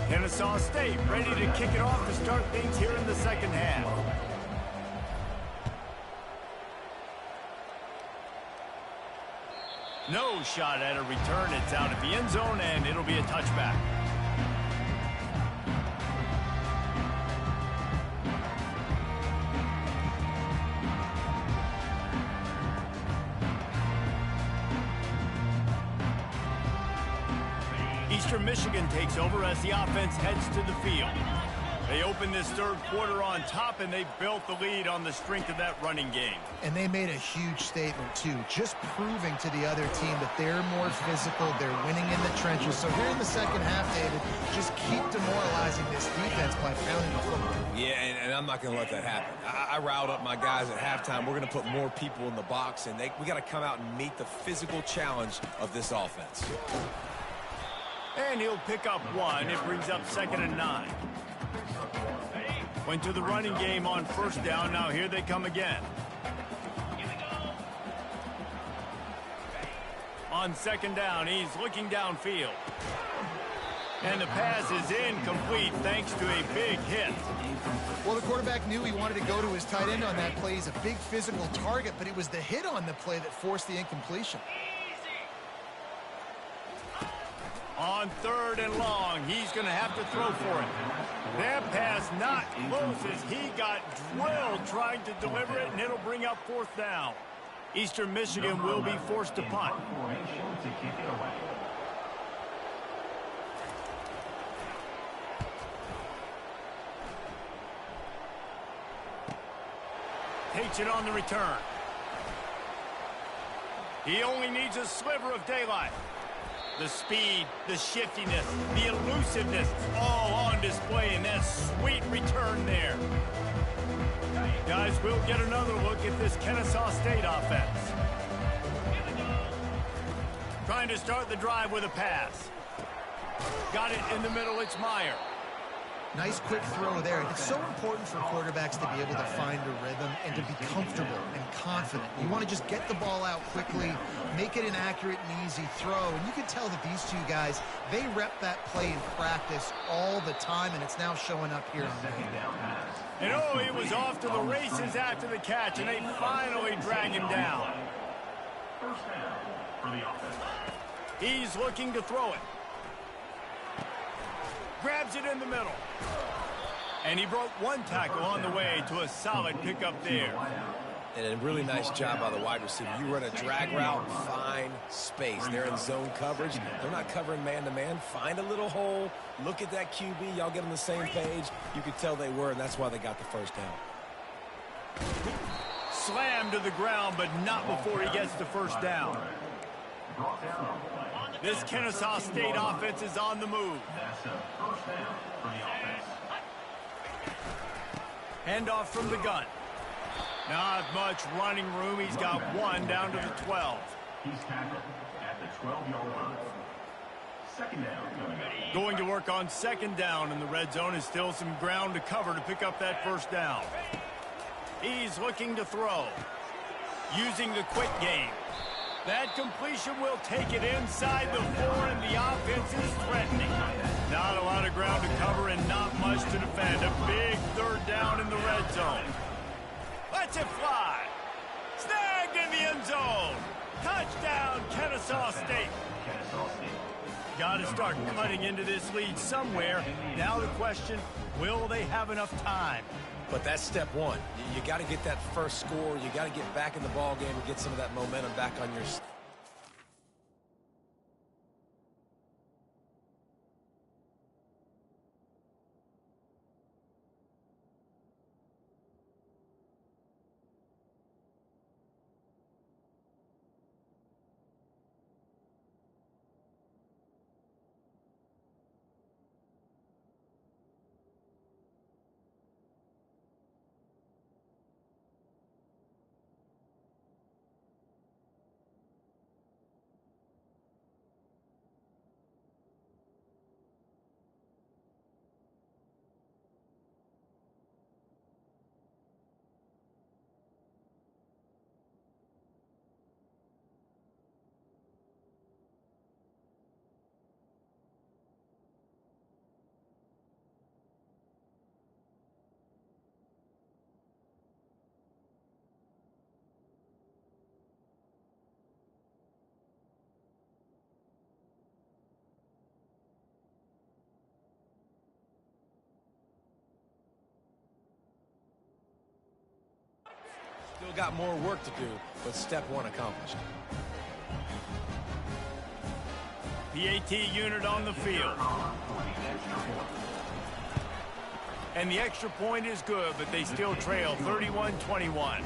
Kennesaw State ready to kick it off to start things here in the second half. No shot at a return. It's out at the end zone, and it'll be a touchback. Eastern Michigan takes over as the offense heads to the field. They open this 3rd quarter on top, and they built the lead on the strength of that running game. And they made a huge statement, too, just proving to the other team that they're more physical, they're winning in the trenches. So here in the second half, David, just keep demoralizing this defense by pounding the football. Yeah, and I'm not going to let that happen. I riled up my guys at halftime. We're going to put more people in the box, and we got to come out and meet the physical challenge of this offense. And he'll pick up 1. It brings up 2nd and 9. Went to the running game on 1st down. Now here they come again. On 2nd down, he's looking downfield. And the pass is incomplete thanks to a big hit. Well, the quarterback knew he wanted to go to his tight end on that play. He's a big physical target, but it was the hit on the play that forced the incompletion. On 3rd and long, he's going to have to throw for it. That pass not close as he got drilled trying to deliver it, and it'll bring up 4th down. Eastern Michigan will be forced to punt. Takes it on the return. He only needs a sliver of daylight. The speed, the shiftiness, the elusiveness, all on display in that sweet return there. Guys, we'll get another look at this Kennesaw State offense. Trying to start the drive with a pass. Got it in the middle, it's Meyer. Nice quick throw there. It's so important for quarterbacks to be able to find a rhythm and to be comfortable and confident. You want to just get the ball out quickly, make it an accurate and easy throw. And you can tell that these two guys, they rep that play in practice all the time, and it's now showing up here on the game. And oh, he was off to the races after the catch, and they finally drag him down. First down for the offense. He's looking to throw it. Grabs it in the middle. And he broke one tackle on the way to a solid pickup there. And a really nice job by the wide receiver. You run a drag route, find space. They're in zone coverage. They're not covering man-to-man. Find a little hole. Look at that QB. Y'all get on the same page. You could tell they were, and that's why they got the first down. Slammed to the ground, but not before he gets the first down. This Kennesaw State offense is on the move. That's a first down for the offense. Handoff from the gun. Not much running room. He's got one down to the 12. He's tackled at the 12-yard line. Second down. Going to work on second down, and the red zone is still some ground to cover to pick up that first down. He's looking to throw. Using the quick game. That completion will take it inside the 4, and the offense is threatening. Not a lot of ground to cover and not much to defend. A big third down in the red zone. Lets it fly. Snagged in the end zone. Touchdown, Kennesaw State. Got to start cutting into this lead somewhere. Now the question, will they have enough time? But that's step one. You got to get that first score. You got to get back in the ball game and get some of that momentum back on your... Still got more work to do, but step one accomplished. PAT unit on the field. And the extra point is good, but they still trail 31-21.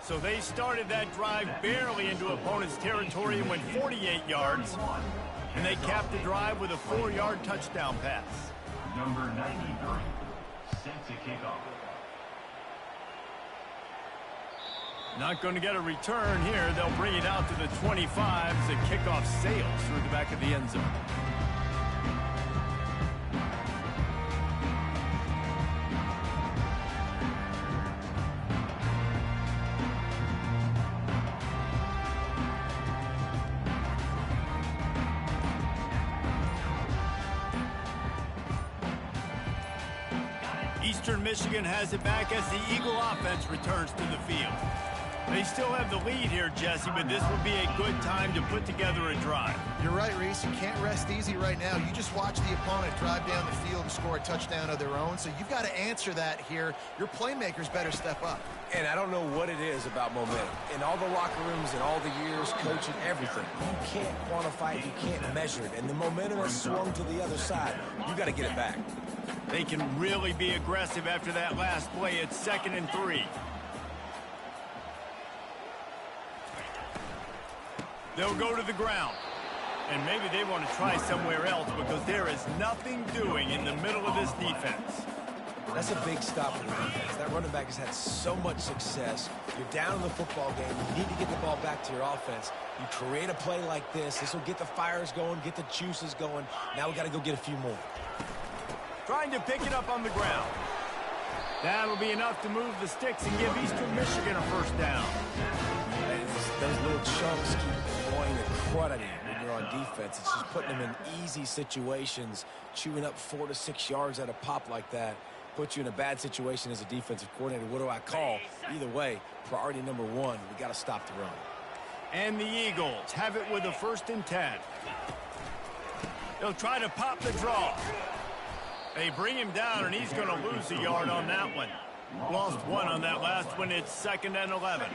So they started that drive barely into opponent's territory and went 48 yards. And they capped the drive with a 4-yard touchdown pass. Number 93, set to kick off. Not going to get a return here. They'll bring it out to the 25 as the kickoff sails through the back of the end zone. Eastern Michigan has it back as the Eagle offense returns to the field. They still have the lead here, Jesse, but this will be a good time to put together a drive. You're right, Reese. You can't rest easy right now. You just watch the opponent drive down the field and score a touchdown of their own, so you've got to answer that here. Your playmakers better step up. And I don't know what it is about momentum. In all the locker rooms and all the years, coaching, everything, you can't quantify it, you can't measure it. And the momentum has swung to the other side. You got to get it back. They can really be aggressive after that last play. It's 2nd and 3. They'll go to the ground. And maybe they want to try somewhere else because there is nothing doing in the middle of this defense. That's a big stop for the defense. That running back has had so much success. You're down in the football game. You need to get the ball back to your offense. You create a play like this. This will get the fires going, get the juices going. Now we got to go get a few more. Trying to pick it up on the ground. That'll be enough to move the sticks and give Eastern Michigan a first down. Those little chunks keep annoying the crud out of you when you're on defense. It's just putting them in easy situations, chewing up 4 to 6 yards at a pop like that. Puts you in a bad situation as a defensive coordinator. What do I call? Either way, priority number one, we got to stop the run. And the Eagles have it with a 1st and 10. They'll try to pop the draw. They bring him down, and he's going to lose a yard on that one. Lost 1 on that last one. It's 2nd and 11.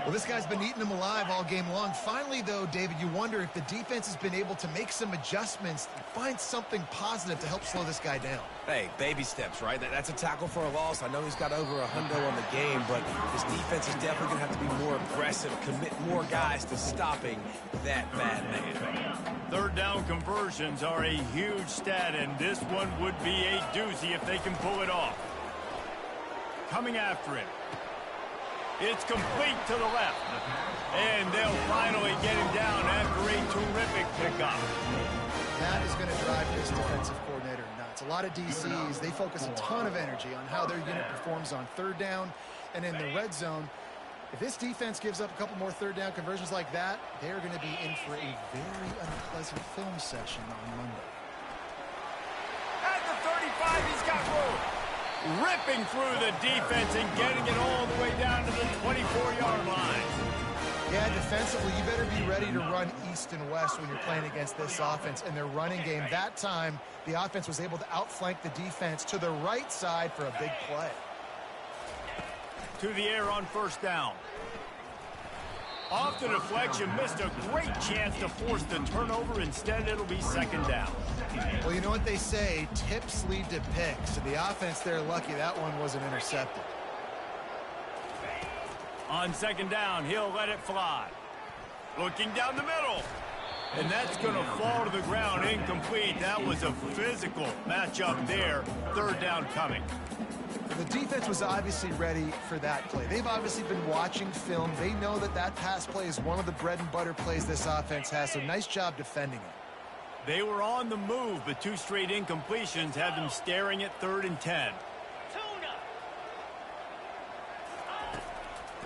Well, this guy's been eating them alive all game long. Finally, though, David, you wonder if the defense has been able to make some adjustments, find something positive to help slow this guy down. Hey, baby steps, right? That's a tackle for a loss. I know he's got over a hundo on the game, but this defense is definitely going to have to be more aggressive, commit more guys to stopping that bad man. 3rd down conversions are a huge stat, and this one would be a doozy if they can pull it off. Coming after him. It's complete to the left. And they'll finally get him down after a terrific pickup. That is going to drive this defensive coordinator nuts. A lot of DCs, they focus a ton of energy on how their unit performs on 3rd down and in the red zone. If this defense gives up a couple more 3rd down conversions like that, they're going to be in for a very unpleasant film session on Monday. At the 35, he's got room. Ripping through the defense and getting it all the way down to the 24-yard line. Yeah, defensively, you better be ready to run east and west when you're playing against this offense and their running game. That time, the offense was able to outflank the defense to the right side for a big play. To the air on 1st down. Off the deflection, missed a great chance to force the turnover. Instead, it'll be 2nd down. Well, you know what they say, tips lead to picks. And the offense, they're lucky that one wasn't intercepted. On 2nd down, he'll let it fly. Looking down the middle. And that's going to fall to the ground, incomplete. That was a physical matchup there. 3rd down coming. The defense was obviously ready for that play. They've obviously been watching film. They know that that pass play is one of the bread and butter plays this offense has, so nice job defending it. They were on the move, but 2 straight incompletions had them staring at 3rd and 10.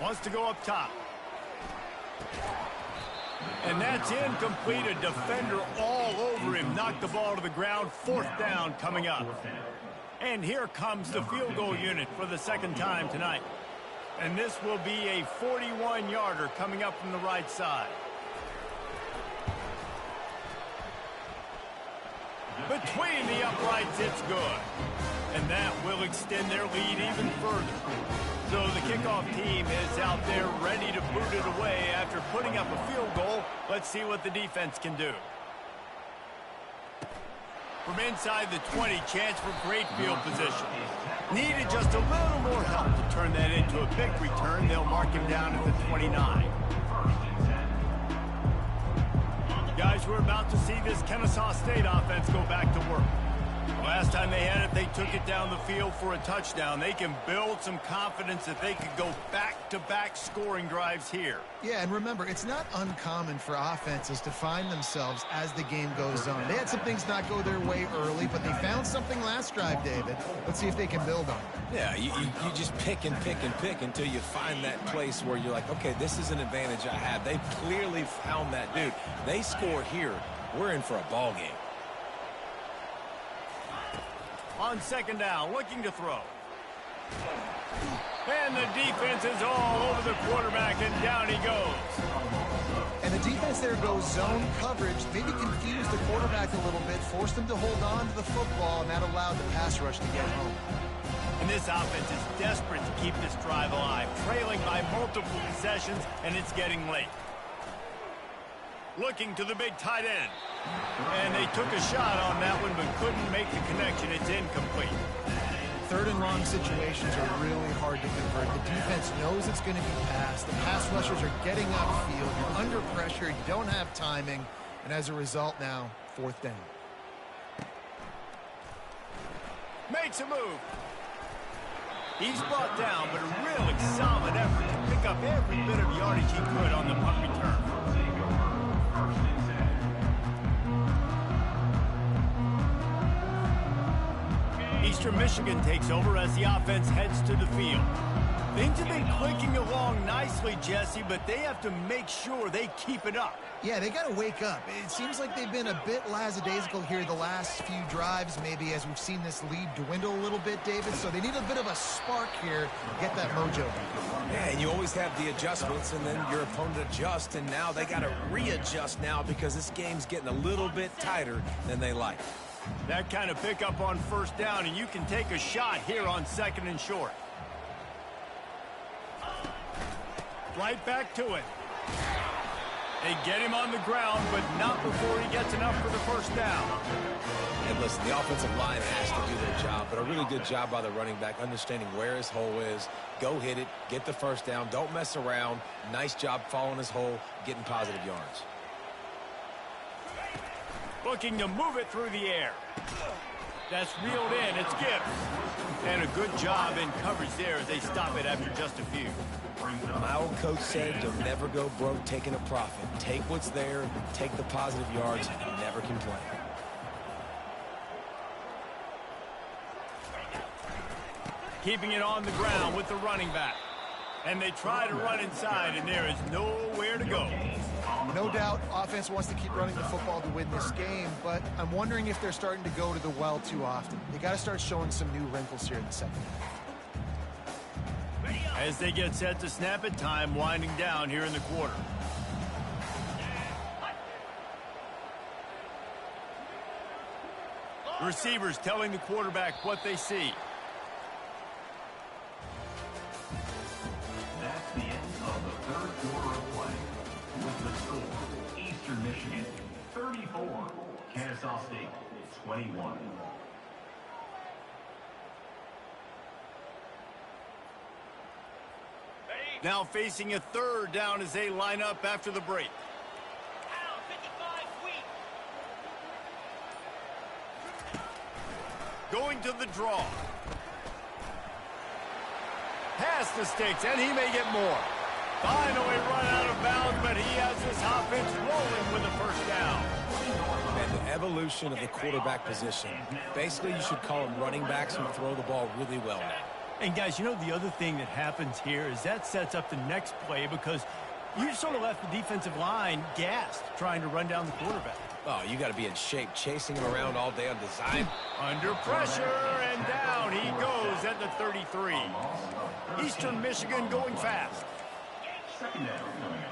Wants to go up top. And that's incomplete. A defender all over him. Knocked the ball to the ground. 4th down coming up. And here comes the field goal unit for the 2nd time tonight. And this will be a 41-yarder coming up from the right side. Between the uprights, it's good. And that will extend their lead even further. So the kickoff team is out there ready to boot it away after putting up a field goal. Let's see what the defense can do. From inside the 20, chance for great field position. Needed just a little more help to turn that into a big return. They'll mark him down at the 29. Guys, we're about to see this Kennesaw State offense go back to work. Last time they had it, they took it down the field for a touchdown. They can build some confidence that they could go back-to-back scoring drives here. Yeah, and remember, it's not uncommon for offenses to find themselves as the game goes on. They had some things not go their way early, but they found something last drive, David. Let's see if they can build on it. Yeah, you just pick and pick and pick until you find that place where you're like, okay, this is an advantage I have. They clearly found that dude. They score here. We're in for a ball game. On 2nd down, looking to throw. And the defense is all over the quarterback, and down he goes. And the defense there goes zone coverage, maybe confused the quarterback a little bit, forced him to hold on to the football, and that allowed the pass rush to get home. And this offense is desperate to keep this drive alive, trailing by multiple possessions, and it's getting late. Looking to the big tight end. And they took a shot on that one, but couldn't make the connection. It's incomplete. 3rd and long situations are really hard to convert. The defense knows it's going to be passed. The pass rushers are getting upfield. You're under pressure. You don't have timing. And as a result now, 4th down. Makes a move. He's brought down, but a really solid effort to pick up every bit of yardage he could on the punt return. Eastern Michigan takes over as the offense heads to the field. Things have been clicking along nicely, Jesse, but they have to make sure they keep it up. Yeah, they got to wake up. It seems like they've been a bit lackadaisical here the last few drives, maybe, as we've seen this lead dwindle a little bit, David. So they need a bit of a spark here to get that mojo. Yeah, and you always have the adjustments, and then your opponent adjusts, and now they got to readjust now because this game's getting a little bit tighter than they like. That kind of pickup on 1st down, and you can take a shot here on 2nd and short. Right back to it. They get him on the ground, but not before he gets enough for the 1st down. And listen, the offensive line has to do their job, but a really good job by the running back, understanding where his hole is. Go hit it, get the 1st down, don't mess around. Nice job following his hole, getting positive yards. Looking to move it through the air. That's reeled in. It's Gibbs. And a good job in coverage there as they stop it after just a few. My old coach said you'll never go broke taking a profit. Take what's there, take the positive yards, and never complain. Keeping it on the ground with the running back. And they try to run inside, and there is nowhere to go. No doubt, offense wants to keep running the football to win this game, but I'm wondering if they're starting to go to the well too often. They got to start showing some new wrinkles here in the 2nd half. As they get set to snap it, time winding down here in the quarter. Receivers telling the quarterback what they see. That's the end of the 3rd quarter of play. With the score, Eastern Michigan 34, Kennesaw State 21. Now facing a 3rd down as they line up after the break. Going to the draw. Past the sticks, and he may get more. Finally run out of bounds, but he has this offense rolling with a 1st down. And the evolution of the quarterback position. Basically, you should call them running backs who throw the ball really well now. And guys, you know the other thing that happens here is that sets up the next play because you sort of left the defensive line gassed trying to run down the quarterback. Oh, you got to be in shape, chasing him around all day on design. Under pressure, and down he goes at the 33. Eastern Michigan going fast. 2nd down coming up.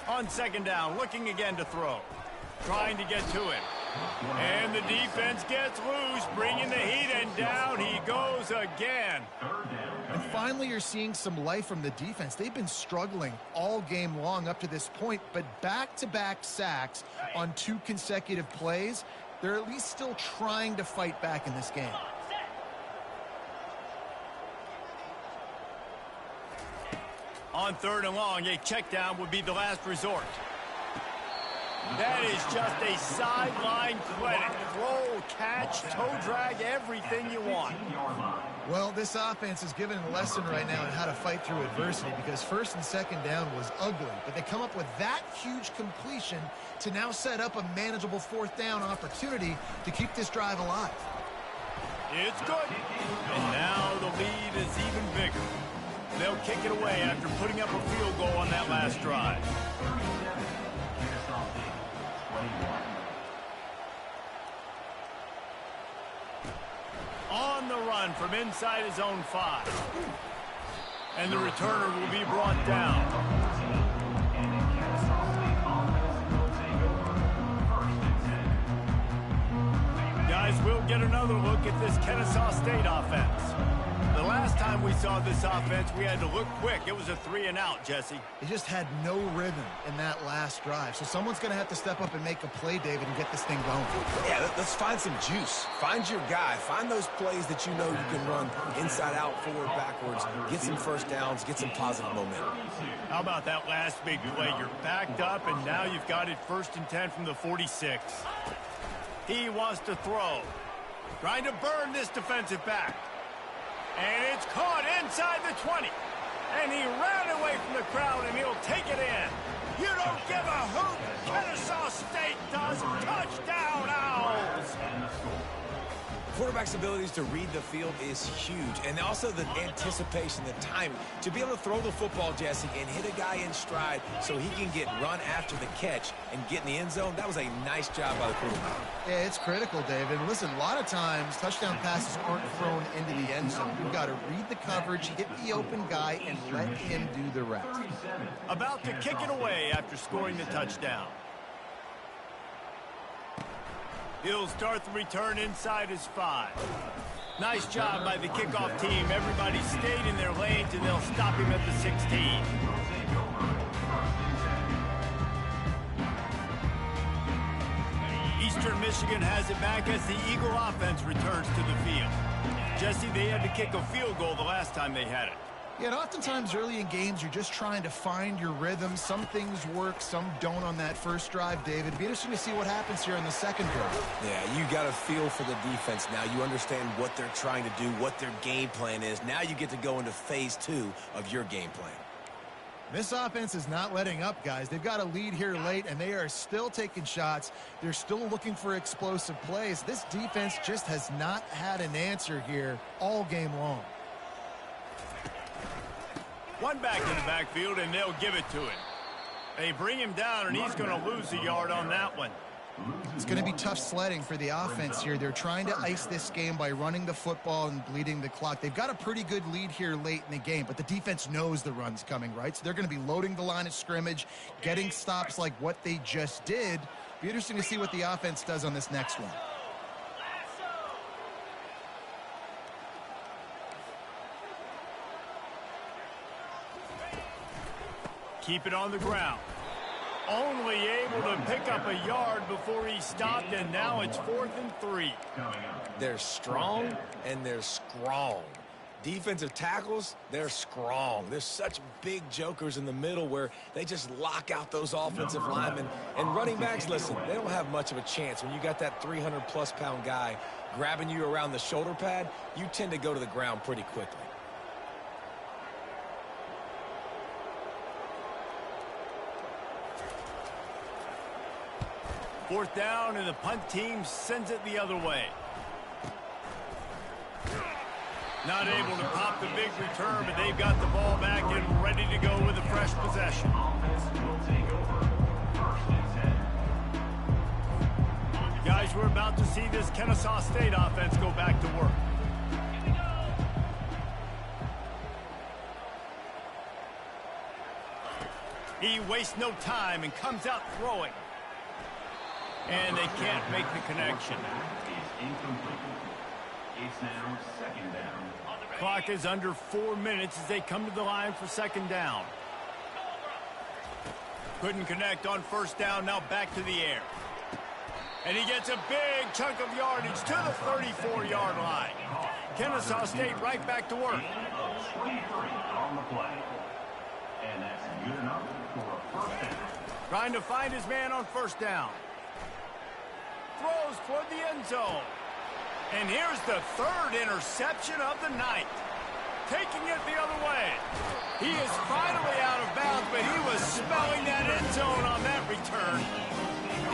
On 2nd down, looking again to throw. Trying to get to it. And the defense gets loose, bringing the heat, and down he goes again. And finally, you're seeing some life from the defense. They've been struggling all game long up to this point, but back-to-back sacks on 2 consecutive plays, they're at least still trying to fight back in this game. On 3rd and long, a check down would be the last resort. That is just a sideline clinic. Throw, catch, toe drag, everything you want. Well, this offense is given a lesson right now on how to fight through adversity because 1st and 2nd down was ugly, but they come up with that huge completion to now set up a manageable 4th down opportunity to keep this drive alive. It's good. And now the lead is even bigger. They'll kick it away after putting up a field goal on that last drive. On the run from inside his own 5. And the returner will be brought down. Guys, we'll get another look at this Kennesaw State offense. The last last time we saw this offense, we had to look quick. It was a 3-and-out, Jesse. They just had no rhythm in that last drive. So someone's going to have to step up and make a play, David, and get this thing going. Yeah, let's find some juice. Find your guy. Find those plays that you know you can run inside out, forward, backwards. Get some first downs. Get some positive momentum. How about that last big play? You're backed up, and now you've got it 1st and 10 from the 46. He wants to throw. Trying to burn this defensive back. And it's caught inside the 20. And he ran away from the crowd, and he'll take it in. You don't give a hoot. Kennesaw State does. Touchdown, Owls. Quarterback's abilities to read the field is huge, and also the anticipation, the timing. To be able to throw the football, Jesse, and hit a guy in stride so he can get run after the catch and get in the end zone, that was a nice job by the quarterback. Yeah, it's critical, David. Listen, a lot of times touchdown passes aren't thrown into the end zone. You've got to read the coverage, hit the open guy, and let him do the rest. About to kick it away after scoring the touchdown. He'll start the return inside his 5. Nice job by the kickoff team. Everybody stayed in their lanes, and they'll stop him at the 16. Eastern Michigan has it back as the Eagle offense returns to the field. Jesse, they had to kick a field goal the last time they had it. Yeah, and oftentimes early in games, you're just trying to find your rhythm. Some things work, some don't on that first drive, David. Be interesting to see what happens here in the second drive. Yeah, you got a feel for the defense now. You understand what they're trying to do, what their game plan is. Now you get to go into phase 2 of your game plan. This offense is not letting up, guys. They've got a lead here late, and they are still taking shots. They're still looking for explosive plays. This defense just has not had an answer here all game long. One back in the backfield, and they'll give it to him. They bring him down, and he's going to lose a yard on that one. It's going to be tough sledding for the offense here. They're trying to ice this game by running the football and bleeding the clock. They've got a pretty good lead here late in the game, but the defense knows the run's coming, right? So they're going to be loading the line of scrimmage, getting stops like what they just did. Be interesting to see what the offense does on this next one. Keep it on the ground. Only able to pick up a yard before he stopped, and now it's 4th and 3. They're strong, and they're strong. Defensive tackles, they're strong. There's such big jokers in the middle where they just lock out those offensive linemen. And running backs, listen, they don't have much of a chance. When you got that 300-plus pound guy grabbing you around the shoulder pad, you tend to go to the ground pretty quickly. 4th down, and the punt team sends it the other way. Not able to pop the big return, but they've got the ball back and ready to go with a fresh possession. Guys, we're about to see this Kennesaw State offense go back to work. He wastes no time and comes out throwing. And they can't make the connection. It's now 2nd down. Clock is under 4 minutes as they come to the line for 2nd down. Couldn't connect on 1st down, now back to the air. And he gets a big chunk of yardage to the 34-yard line. Kennesaw State right back to work. 23 on the play. And that's good enough for a 1st down. Trying to find his man on 1st down. Throws toward the end zone. And here's the 3rd interception of the night. Taking it the other way. He is finally out of bounds, but he was smelling that end zone on that return.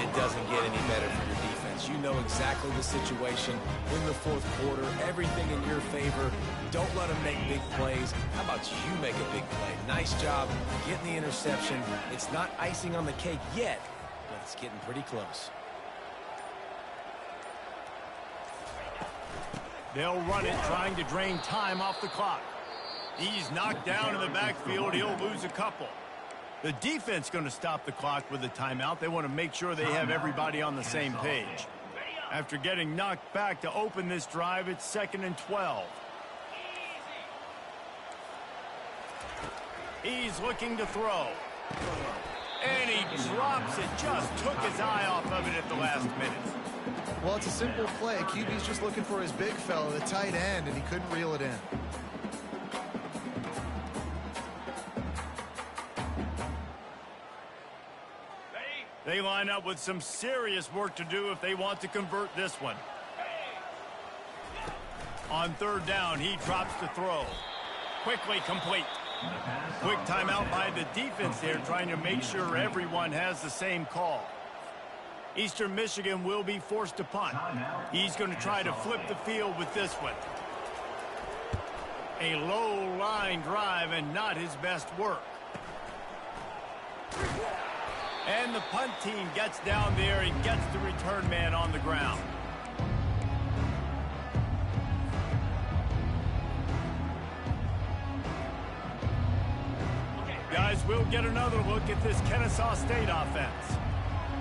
It doesn't get any better for your defense. You know exactly the situation in the 4th quarter. Everything in your favor. Don't let them make big plays. How about you make a big play? Nice job getting the interception. It's not icing on the cake yet, but it's getting pretty close. They'll run it, trying to drain time off the clock. He's knocked down in the backfield. He'll lose a couple. The defense going to stop the clock with a timeout. They want to make sure they have everybody on the same page. After getting knocked back to open this drive, it's 2nd and 12. He's looking to throw. And he drops it. Just took his eye off of it at the last minute. Well, it's a simple play. QB's just looking for his big fella, the tight end, and he couldn't reel it in. They line up with some serious work to do if they want to convert this one. On third down, he drops to throw. Quickly complete. Quick timeout by the defense there, trying to make sure everyone has the same call. Eastern Michigan will be forced to punt. He's going to try to flip the field with this one. A low line drive and not his best work. And the punt team gets down there and gets the return man on the ground. Guys, we'll get another look at this Kennesaw State offense.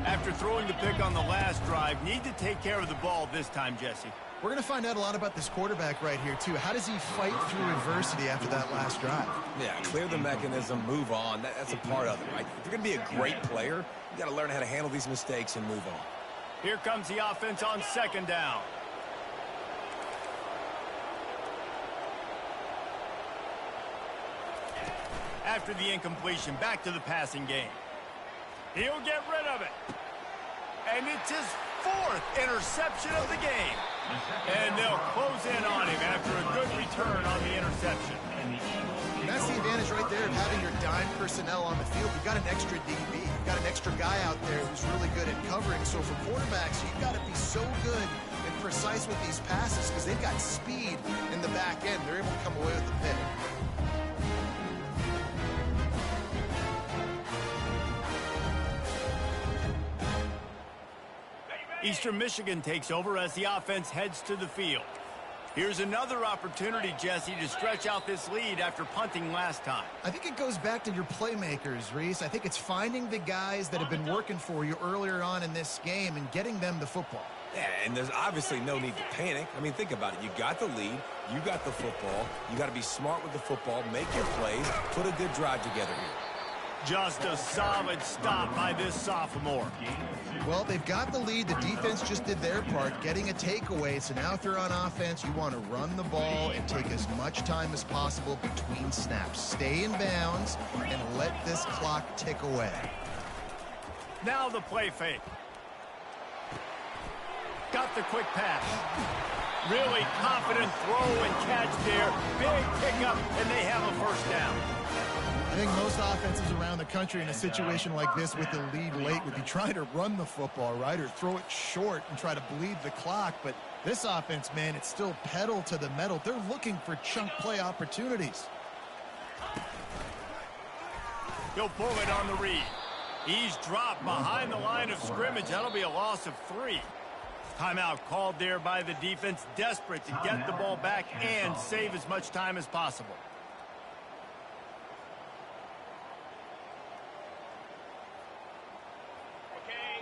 After throwing the pick on the last drive, need to take care of the ball this time, Jesse. We're going to find out a lot about this quarterback right here, too. How does he fight through adversity after that last drive? Yeah, clear the mechanism, move on. That's a part of it, right? If you're going to be a great player, you got to learn how to handle these mistakes and move on. Here comes the offense on second down. After the incompletion, back to the passing game. He'll get rid of it. And it's his fourth interception of the game. And they'll close in on him after a good return on the interception. And that's the advantage right there of having your dime personnel on the field. You've got an extra DB. You've got an extra guy out there who's really good at covering. So for quarterbacks, you've got to be so good and precise with these passes because they've got speed in the back end. They're able to come away with the pick. Eastern Michigan takes over as the offense heads to the field. Here's another opportunity, Jesse, to stretch out this lead after punting last time. I think it goes back to your playmakers, Reese. I think it's finding the guys that have been working for you earlier on in this game and getting them the football. Yeah, and there's obviously no need to panic. I mean, think about it. You got the lead. You got the football. You got to be smart with the football, make your plays, put a good drive together here. Just a solid stop by this sophomore. Well, they've got the lead. The defense just did their part, getting a takeaway. So now if they're on offense, you want to run the ball and take as much time as possible between snaps. Stay in bounds and let this clock tick away. Now the play fake. Got the quick pass. Really confident throw and catch there. Big pickup, and they have a first down. I think most offenses around the country in a situation like this with the lead late would be trying to run the football, right, or throw it short and try to bleed the clock. But this offense, man, it's still pedal to the metal. They're looking for chunk play opportunities. He'll pull it on the read. He's dropped behind the line of scrimmage. That'll be a loss of 3. Timeout called there by the defense, desperate to get the ball back and save as much time as possible.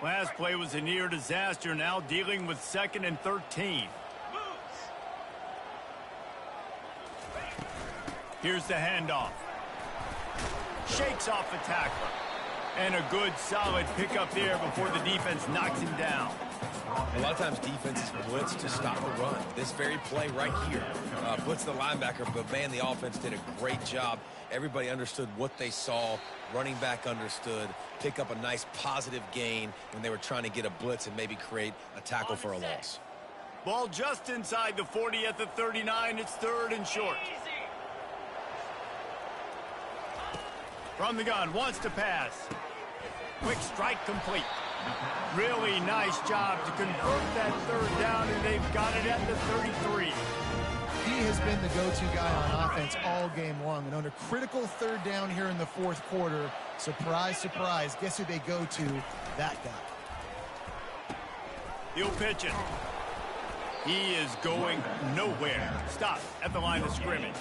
Last play was a near disaster, now dealing with 2nd and 13. Here's the handoff. Shakes off the tackler. And a good solid pickup there before the defense knocks him down. A lot of times defenses blitz to stop the run. This very play right here, blitz the linebacker, but man, the offense did a great job. Everybody understood what they saw. Running back understood. Pick up a nice positive gain when they were trying to get a blitz and maybe create a tackle for a loss. Ball just inside the 40 at the 39. It's 3rd and short. From the gun, wants to pass. Quick strike complete. Really nice job to convert that 3rd down, and they've got it at the 33. He has been the go-to guy on offense all game long. And on a critical 3rd down here in the 4th quarter, surprise, surprise, guess who they go to? That guy. He'll pitch it. He is going nowhere. Stop at the line of scrimmage.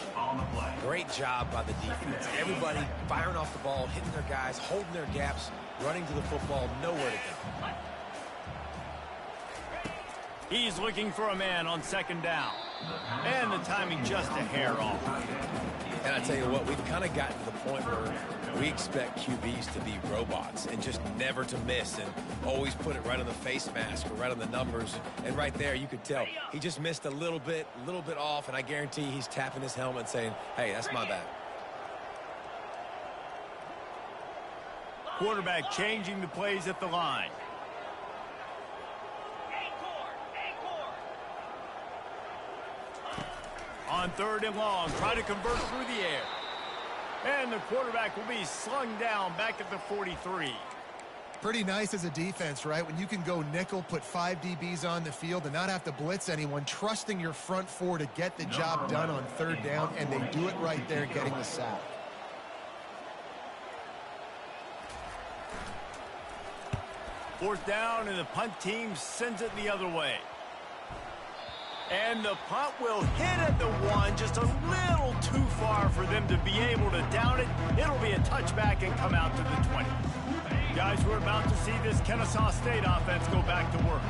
Great job by the defense. Everybody firing off the ball, hitting their guys, holding their gaps, running to the football, nowhere to go. He's looking for a man on second down. And the timing just a hair off. And I tell you what, we've kind of gotten to the point where we expect QBs to be robots and just never to miss and always put it right on the face mask or right on the numbers. And right there, you could tell he just missed a little bit off, and I guarantee he's tapping his helmet saying, hey, that's my bad. Quarterback changing the plays at the line. On third and long, try to convert through the air. And the quarterback will be slung down back at the 43. Pretty nice as a defense, right? When you can go nickel, put 5 DBs on the field and not have to blitz anyone, trusting your front four to get the job done on third down, and they do it right there, getting the sack. Fourth down, and the punt team sends it the other way. And the punt will hit at the 1, just a little too far for them to be able to down it. It'll be a touchback and come out to the 20. Guys, we're about to see this Kennesaw State offense go back to work.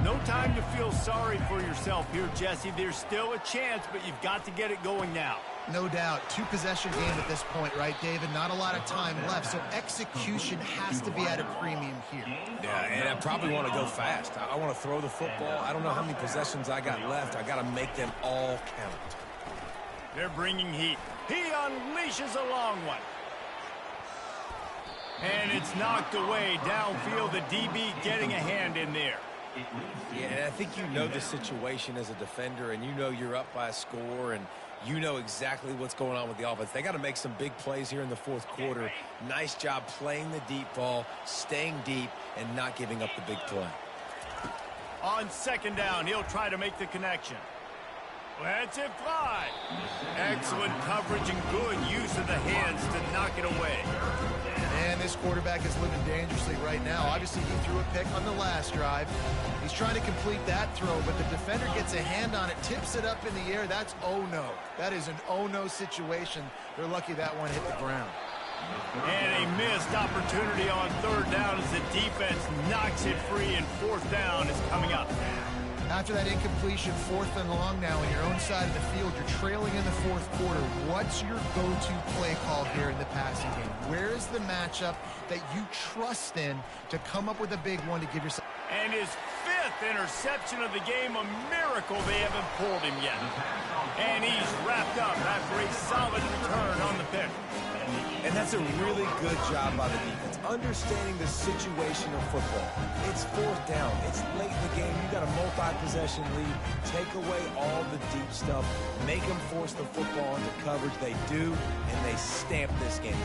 No time to feel sorry for yourself here, Jesse. There's still a chance, but you've got to get it going now. No doubt. 2-possession game at this point, right, David? Not a lot of time left, so execution has to be at a premium here. Yeah, and I probably want to go fast. I want to throw the football. I don't know how many possessions I got left. I got to make them all count. They're bringing heat. He unleashes a long one. And it's knocked away downfield. The DB getting a hand in there. Yeah, and I think you know the situation as a defender, and you know you're up by a score, and you know exactly what's going on with the offense. They got to make some big plays here in the fourth quarter. Nice job playing the deep ball, staying deep, and not giving up the big play. On second down, he'll try to make the connection. Let's it fly. Excellent coverage and good use of the hands to knock it away. And this quarterback is living dangerously right now. Obviously, he threw a pick on the last drive. He's trying to complete that throw, but the defender gets a hand on it, tips it up in the air. That's oh-no. That is an oh-no situation. They're lucky that one hit the ground. And a missed opportunity on third down as the defense knocks it free, and fourth down is coming up. After that incompletion, fourth and long now on your own side of the field, you're trailing in the fourth quarter. What's your go-to play call here in the passing game? Where is the matchup that you trust in to come up with a big one to give yourself? And his fifth interception of the game, a miracle they haven't pulled him yet. And he's wrapped up after a solid return on the pick. And that's a really good job by the defense, understanding the situation of football. It's fourth down. It's late in the game. You got a multi-possession lead. Take away all the deep stuff. Make them force the football into coverage. They do, and they stamp this game.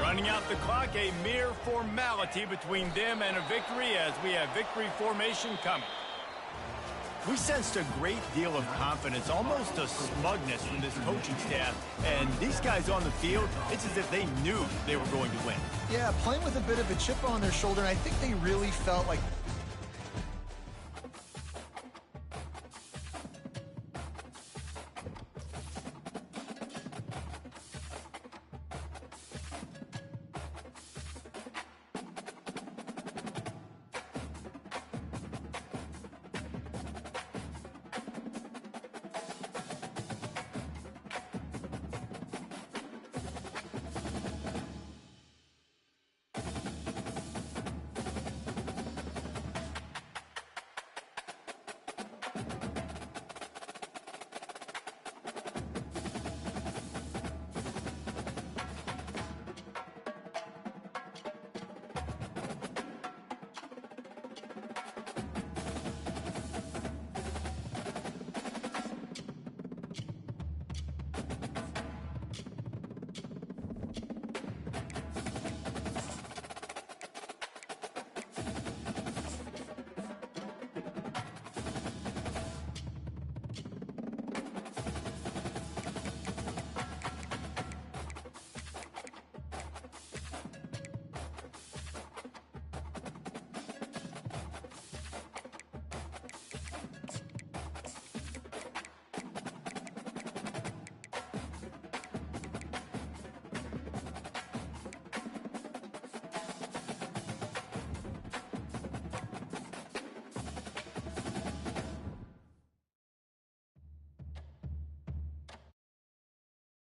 Running out the clock, a mere formality between them and a victory as we have victory formation coming. We sensed a great deal of confidence, almost a smugness from this coaching staff. And these guys on the field, it's as if they knew they were going to win. Yeah, playing with a bit of a chip on their shoulder. And I think they really felt like